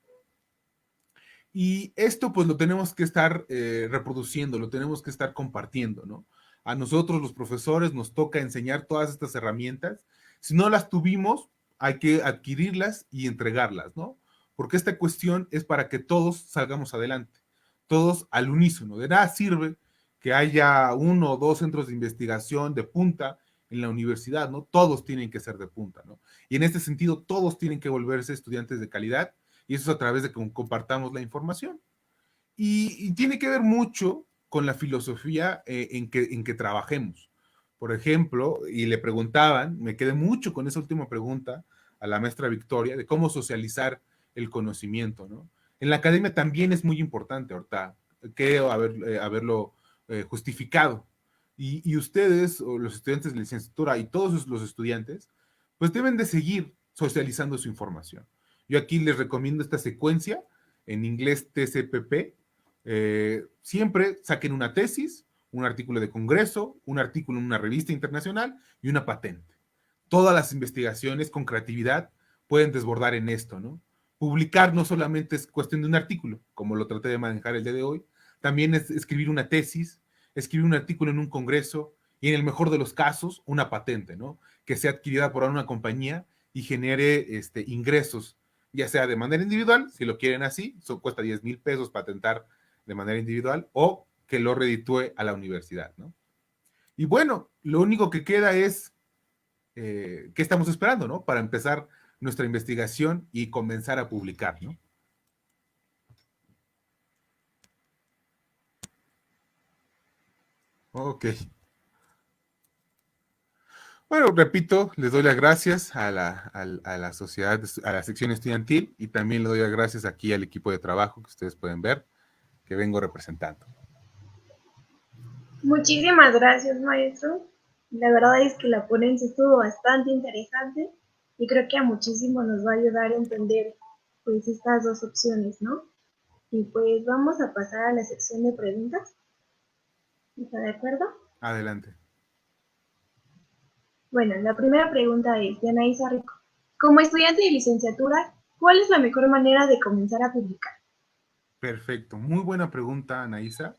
S2: Y esto pues lo tenemos que estar reproduciendo, lo tenemos que estar compartiendo, ¿no? A nosotros los profesores nos toca enseñar todas estas herramientas. Si no las tuvimos, hay que adquirirlas y entregarlas, ¿no? Porque esta cuestión es para que todos salgamos adelante, todos al unísono. De nada sirve que haya uno o dos centros de investigación de punta en la universidad, ¿no? Todos tienen que ser de punta, ¿no? Y en este sentido, todos tienen que volverse estudiantes de calidad, y eso es a través de que compartamos la información. Y tiene que ver mucho con la filosofía en que trabajemos. Por ejemplo, y le preguntaban, me quedé mucho con esa última pregunta a la maestra Victoria, de cómo socializar el conocimiento, ¿no? En la academia también es muy importante, ahorita, creo haberlo justificado. Y ustedes, o los estudiantes de licenciatura y todos los estudiantes, pues deben de seguir socializando su información. Yo aquí les recomiendo esta secuencia, en inglés TCPP. Siempre saquen una tesis, un artículo de congreso, un artículo en una revista internacional y una patente. Todas las investigaciones con creatividad pueden desbordar en esto, ¿no? Publicar no solamente es cuestión de un artículo, como lo traté de manejar el día de hoy, también es escribir una tesis, escribir un artículo en un congreso y en el mejor de los casos, una patente, ¿no? Que sea adquirida por una compañía y genere ingresos, ya sea de manera individual, si lo quieren así, cuesta 10,000 pesos patentar de manera individual, o que lo reditúe a la universidad, ¿no? Y bueno, lo único que queda es qué estamos esperando, ¿no? Para empezar nuestra investigación y comenzar a publicar, ¿no? Ok. Bueno, repito, les doy las gracias a la sociedad, a la sección estudiantil, y también le doy las gracias aquí al equipo de trabajo que ustedes pueden ver, que vengo representando.
S1: Muchísimas gracias, maestro. La verdad es que la ponencia estuvo bastante interesante y creo que a muchísimo nos va a ayudar a entender pues estas dos opciones, ¿no? Y pues vamos a pasar a la sección de preguntas. ¿Está de acuerdo?
S2: Adelante.
S1: Bueno, la primera pregunta es de Anaísa Rico. Como estudiante de licenciatura, ¿cuál es la mejor manera de comenzar a publicar?
S2: Perfecto. Muy buena pregunta, Anaísa.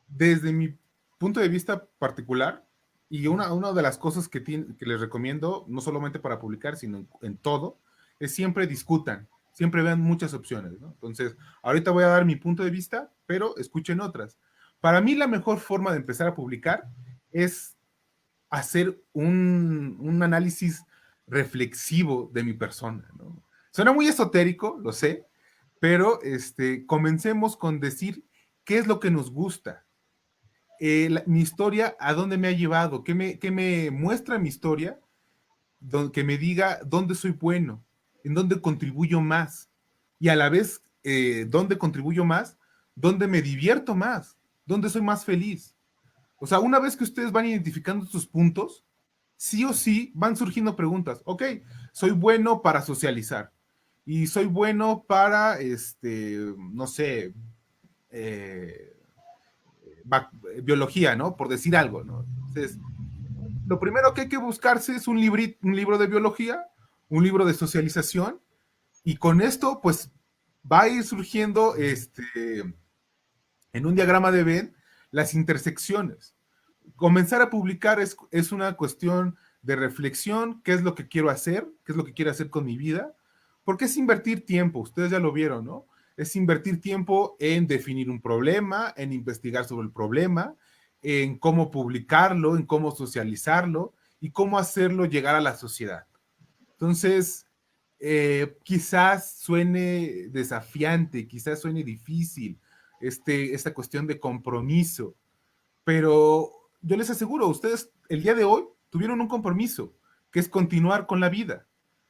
S2: Desde mi punto de vista particular, y una de las cosas que les recomiendo, no solamente para publicar, sino en todo, es siempre discutan, siempre vean muchas opciones, ¿no? Entonces, ahorita voy a dar mi punto de vista, pero escuchen otras. Para mí, la mejor forma de empezar a publicar es hacer un análisis reflexivo de mi persona, ¿no? Suena muy esotérico, lo sé, pero comencemos con decir qué es lo que nos gusta, mi historia, a dónde me ha llevado, qué me muestra mi historia, que me diga dónde soy bueno, en dónde contribuyo más, y a la vez, dónde contribuyo más, dónde me divierto más, dónde soy más feliz. O sea, una vez que ustedes van identificando estos puntos, sí o sí van surgiendo preguntas. Ok, soy bueno para socializar y soy bueno para, no sé, eh, biología, ¿no? Por decir algo, ¿no? Entonces, lo primero que hay que buscarse es un libro de biología, un libro de socialización, y con esto, pues, va a ir surgiendo en un diagrama de Venn las intersecciones. Comenzar a publicar es una cuestión de reflexión, qué es lo que quiero hacer, qué es lo que quiero hacer con mi vida, porque es invertir tiempo, ustedes ya lo vieron, ¿no? Es invertir tiempo en definir un problema, en investigar sobre el problema, en cómo publicarlo, en cómo socializarlo y cómo hacerlo llegar a la sociedad. Entonces, quizás suene desafiante, quizás suene difícil, esta cuestión de compromiso, pero yo les aseguro, ustedes el día de hoy tuvieron un compromiso, que es continuar con la vida.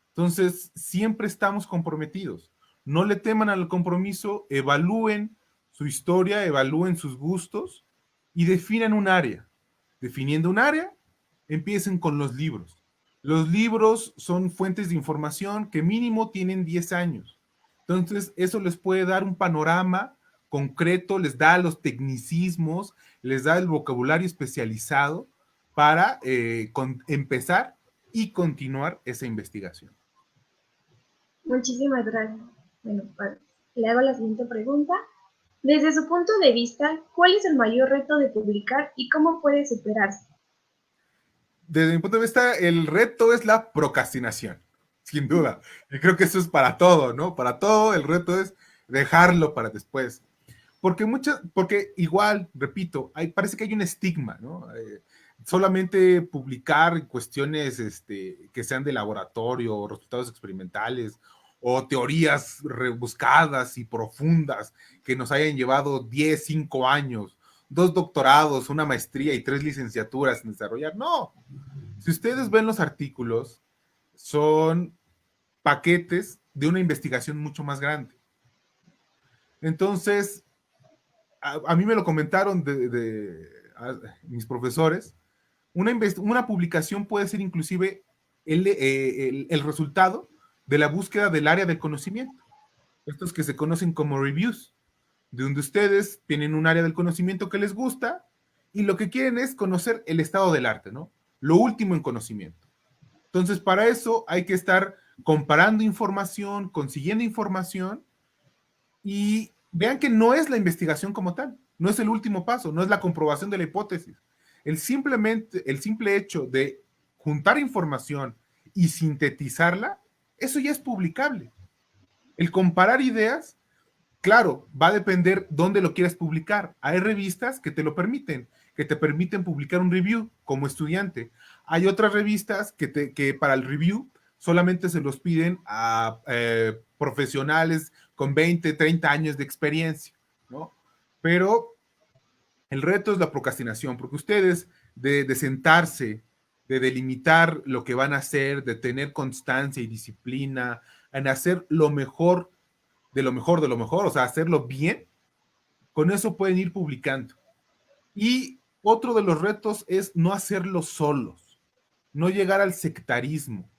S2: Entonces, siempre estamos comprometidos. No le teman al compromiso, evalúen su historia, evalúen sus gustos y definan un área. Definiendo un área, empiecen con los libros. Los libros son fuentes de información que mínimo tienen 10 años. Entonces, eso les puede dar un panorama concreto, les da los tecnicismos, les da el vocabulario especializado para empezar y continuar esa investigación.
S1: Muchísimas gracias. Bueno, le hago la siguiente pregunta. Desde su punto de vista, ¿cuál es el mayor reto de publicar y cómo puede superarse?
S2: Desde mi punto de vista, el reto es la procrastinación. sin duda. Y creo que eso es para todo, ¿no? Para todo el reto es dejarlo para después. Porque igual, repito, parece que hay un estigma, ¿no? Solamente publicar cuestiones que sean de laboratorio o resultados experimentales o teorías rebuscadas y profundas que nos hayan llevado 10, 5 años, 2 doctorados, una maestría y 3 licenciaturas en desarrollar. No, si ustedes ven los artículos, son paquetes de una investigación mucho más grande. Entonces, a mí me lo comentaron mis profesores, una publicación puede ser inclusive el resultado de la búsqueda del área del conocimiento. Estos que se conocen como reviews, de donde ustedes tienen un área del conocimiento que les gusta y lo que quieren es conocer el estado del arte, ¿no? Lo último en conocimiento. Entonces, para eso hay que estar comparando información, consiguiendo información y vean que no es la investigación como tal, no es el último paso, no es la comprobación de la hipótesis. El simple hecho de juntar información y sintetizarla, eso ya es publicable. El comparar ideas, claro, va a depender dónde lo quieras publicar. Hay revistas que te lo permiten, que te permiten publicar un review como estudiante. Hay otras revistas que para el review solamente se los piden a profesionales con 20, 30 años de experiencia, ¿no? Pero el reto es la procrastinación, porque ustedes de sentarse, de delimitar lo que van a hacer, de tener constancia y disciplina, en hacer lo mejor de lo mejor de lo mejor, o sea, hacerlo bien, con eso pueden ir publicando. Y otro de los retos es no hacerlo solos, no llegar al sectarismo.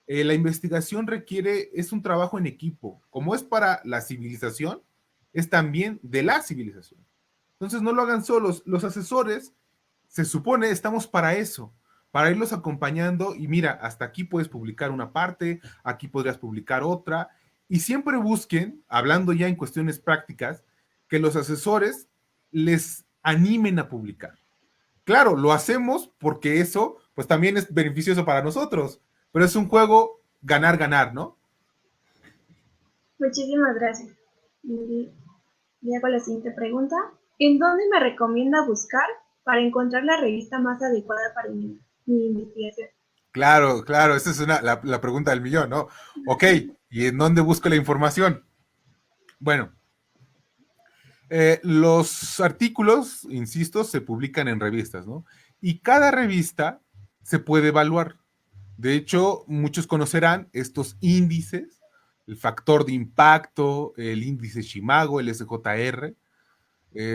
S2: La investigación es un trabajo en equipo, como es para la civilización, es también de la civilización. Entonces no lo hagan solos, los asesores, se supone, estamos para eso, para irlos acompañando y mira, hasta aquí puedes publicar una parte, aquí podrías publicar otra, y siempre busquen, hablando ya en cuestiones prácticas, que los asesores les animen a publicar. Claro, lo hacemos porque eso, pues también es beneficioso para nosotros, pero es un juego ganar-ganar, ¿no?
S1: Muchísimas gracias. Y hago la siguiente pregunta. ¿En dónde me recomienda buscar para encontrar la revista más adecuada para mi investigación?
S2: Claro, claro, esa es la pregunta del millón, ¿no? Ok, ¿y en dónde busco la información? Bueno, los artículos, insisto, se publican en revistas, ¿no? Y cada revista se puede evaluar. De hecho, muchos conocerán estos índices, el factor de impacto, el índice Shimago, el SJR,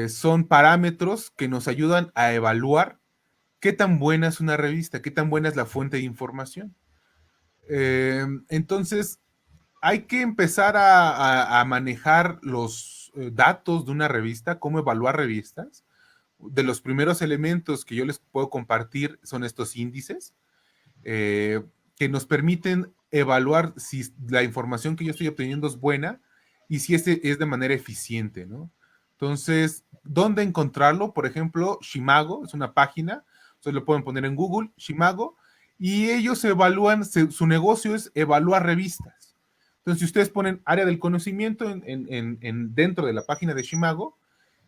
S2: son parámetros que nos ayudan a evaluar qué tan buena es una revista, qué tan buena es la fuente de información. Entonces, hay que empezar a manejar los datos de una revista, cómo evaluar revistas. De los primeros elementos que yo les puedo compartir son estos índices eh, que nos permiten evaluar si la información que yo estoy obteniendo es buena y si es de manera eficiente, ¿no? Entonces, ¿dónde encontrarlo? Por ejemplo, Shimago es una página, ustedes lo pueden poner en Google, Shimago, y ellos evalúan, su negocio es evaluar revistas. Entonces, si ustedes ponen área del conocimiento dentro de la página de Shimago,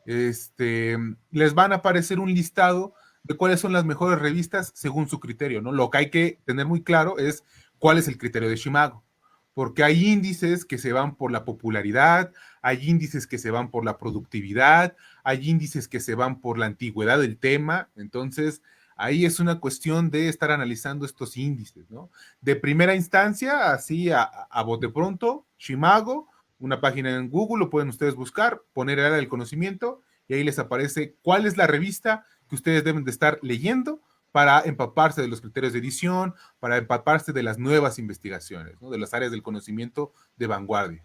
S2: les van a aparecer un listado de cuáles son las mejores revistas según su criterio, ¿no? Lo que hay que tener muy claro es cuál es el criterio de Shimago, porque hay índices que se van por la popularidad, hay índices que se van por la productividad, hay índices que se van por la antigüedad del tema, entonces ahí es una cuestión de estar analizando estos índices, ¿no? De primera instancia, así a bote pronto, Shimago, una página en Google, lo pueden ustedes buscar, poner el área del conocimiento y ahí les aparece cuál es la revista que ustedes deben de estar leyendo para empaparse de los criterios de edición, para empaparse de las nuevas investigaciones, ¿no? De las áreas del conocimiento de vanguardia.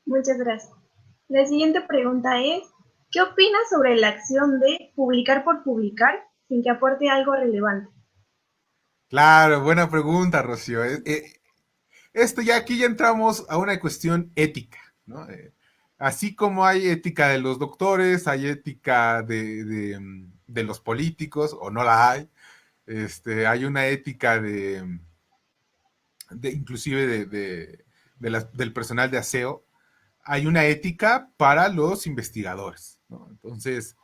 S1: Muchas gracias. La siguiente pregunta es, ¿qué opinas sobre la acción de publicar por publicar sin que aporte algo relevante?
S2: Claro, buena pregunta, Rocío. Aquí ya entramos a una cuestión ética, ¿no? Así como hay ética de los doctores, hay ética de los políticos, o no la hay. Hay una ética inclusive del personal de aseo, hay una ética para los investigadores, ¿no? Entonces,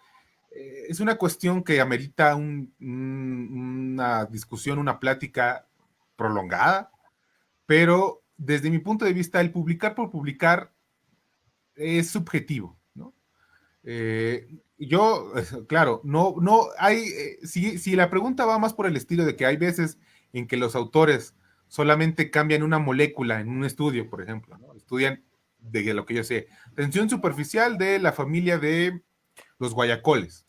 S2: es una cuestión que amerita una discusión, una plática prolongada, pero desde mi punto de vista, el publicar por publicar es subjetivo, ¿no? Yo, claro, no hay, si la pregunta va más por el estilo de que hay veces en que los autores solamente cambian una molécula en un estudio, por ejemplo, ¿no? Estudian, de lo que yo sé, tensión superficial de la familia de los guayacoles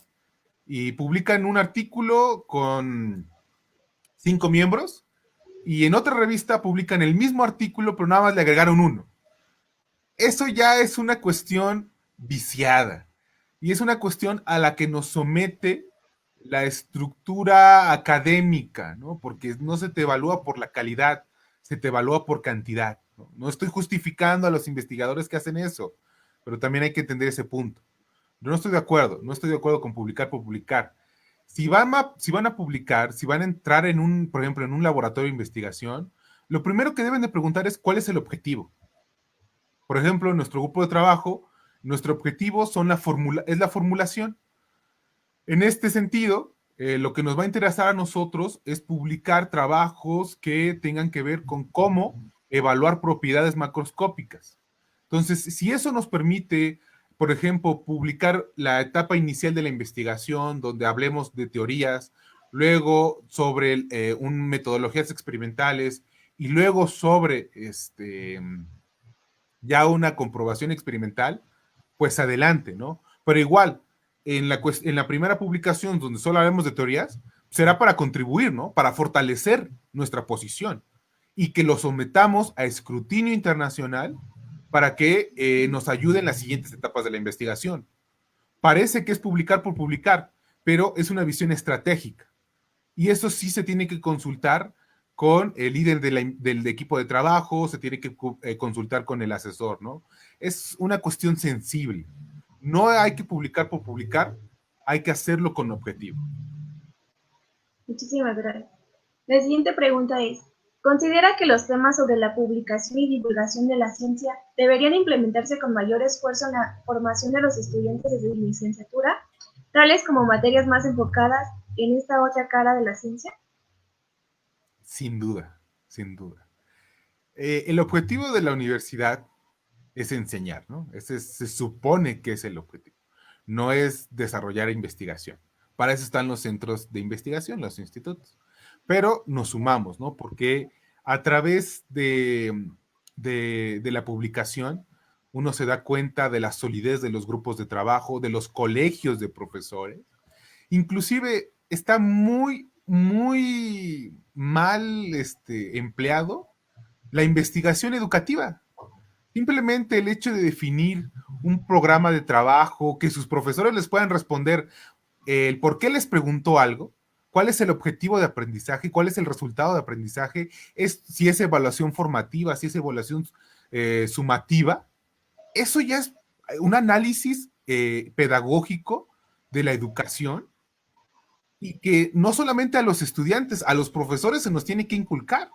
S2: y publican un artículo con 5 miembros y en otra revista publican el mismo artículo, pero nada más le agregaron uno. Eso ya es una cuestión viciada y es una cuestión a la que nos somete la estructura académica, ¿no? Porque no se te evalúa por la calidad, se te evalúa por cantidad, ¿no? No estoy justificando a los investigadores que hacen eso, pero también hay que entender ese punto. Yo no estoy de acuerdo, no estoy de acuerdo con publicar por publicar. Si van a publicar, si van a entrar por ejemplo, en un laboratorio de investigación, lo primero que deben de preguntar es cuál es el objetivo. Por ejemplo, en nuestro grupo de trabajo, nuestro objetivo es la formulación. En este sentido, lo que nos va a interesar a nosotros es publicar trabajos que tengan que ver con cómo evaluar propiedades macroscópicas. Entonces, si eso nos permite, por ejemplo, publicar la etapa inicial de la investigación, donde hablemos de teorías, luego sobre metodologías experimentales y luego sobre ya una comprobación experimental, pues adelante, ¿no? Pero igual, en la primera publicación, donde solo hablamos de teorías, será para contribuir, ¿no? Para fortalecer nuestra posición y que lo sometamos a escrutinio internacional para que nos ayude en las siguientes etapas de la investigación. Parece que es publicar por publicar, pero es una visión estratégica. Y eso sí se tiene que consultar con el líder del equipo de trabajo, se tiene que consultar con el asesor, ¿no? Es una cuestión sensible. No hay que publicar por publicar, hay que hacerlo con objetivo.
S1: Muchísimas gracias. La siguiente pregunta es, ¿considera que los temas sobre la publicación y divulgación de la ciencia deberían implementarse con mayor esfuerzo en la formación de los estudiantes desde licenciatura, tales como materias más enfocadas en esta otra cara de la ciencia?
S2: Sin duda, sin duda. El objetivo de la universidad es enseñar, ¿no? Ese se supone que es el objetivo. No es desarrollar investigación. Para eso están los centros de investigación, los institutos. Pero nos sumamos, ¿no? Porque a través de la publicación, uno se da cuenta de la solidez de los grupos de trabajo, de los colegios de profesores. Inclusive está muy, muy mal empleado la investigación educativa. Simplemente el hecho de definir un programa de trabajo, que sus profesores les puedan responder el por qué les preguntó algo, cuál es el objetivo de aprendizaje, cuál es el resultado de aprendizaje, si es evaluación formativa, si es evaluación sumativa. Eso ya es un análisis pedagógico de la educación y que no solamente a los estudiantes, a los profesores se nos tiene que inculcar.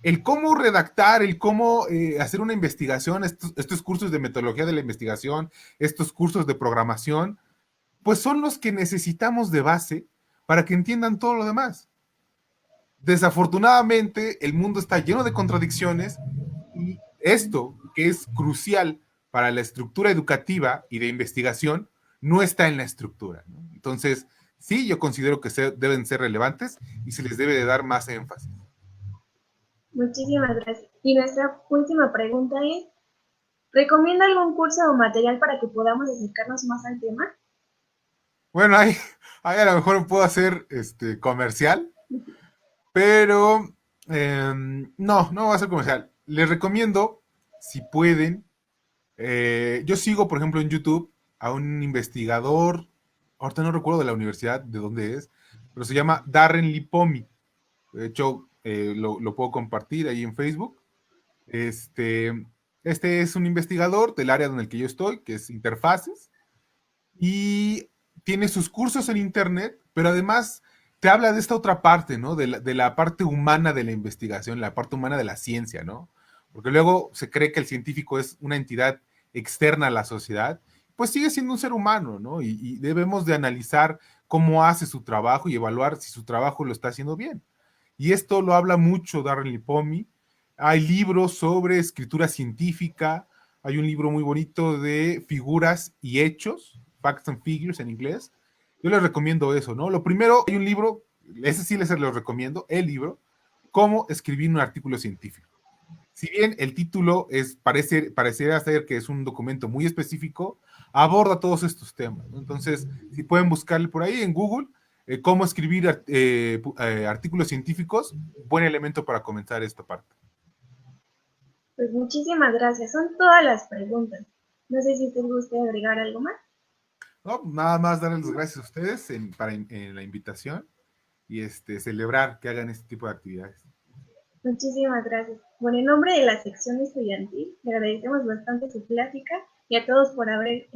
S2: El cómo redactar, el cómo hacer una investigación, estos cursos de metodología de la investigación, estos cursos de programación, pues son los que necesitamos de base para que entiendan todo lo demás. Desafortunadamente, el mundo está lleno de contradicciones y esto, que es crucial para la estructura educativa y de investigación, no está en la estructura, ¿no? Entonces, sí, yo considero que deben ser relevantes y se les debe de dar más énfasis.
S1: Muchísimas gracias. Y nuestra última pregunta es, ¿recomienda algún curso o material para que podamos acercarnos más al tema?
S2: Bueno, ahí a lo mejor puedo hacer comercial, pero no va a ser comercial. Les recomiendo, si pueden, yo sigo, por ejemplo, en YouTube a un investigador, ahorita no recuerdo de la universidad, de dónde es, pero se llama Darren Lipomi. De hecho, lo puedo compartir ahí en Facebook. Este es un investigador del área en el que yo estoy, que es interfaces, y tiene sus cursos en internet, pero además te habla de esta otra parte, ¿no? De la parte humana de la investigación, la parte humana de la ciencia, ¿no? Porque luego se cree que el científico es una entidad externa a la sociedad, pues sigue siendo un ser humano, ¿no? Y debemos de analizar cómo hace su trabajo y evaluar si su trabajo lo está haciendo bien. Y esto lo habla mucho Darren Lipomi. Hay libros sobre escritura científica, hay un libro muy bonito de figuras y hechos, Facts and Figures en inglés. Yo les recomiendo eso, ¿no? Lo primero, hay un libro, ese sí les lo recomiendo, el libro, Cómo escribir un artículo científico. Si bien el título pareciera ser que es un documento muy específico, aborda todos estos temas, ¿no? Entonces, si pueden buscarle por ahí en Google, cómo escribir artículos científicos, buen elemento para comenzar esta parte.
S1: Pues muchísimas gracias. Son todas las preguntas. No sé si te guste agregar algo más.
S2: No, nada más darles las gracias a ustedes en la invitación y celebrar que hagan este tipo de actividades.
S1: Muchísimas gracias. Bueno, en nombre de la sección estudiantil, le agradecemos bastante su plática y a todos por haber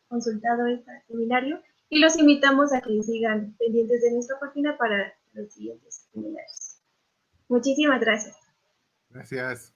S1: consultado este seminario y los invitamos a que sigan pendientes de nuestra página para los siguientes seminarios. Muchísimas gracias.
S2: Gracias.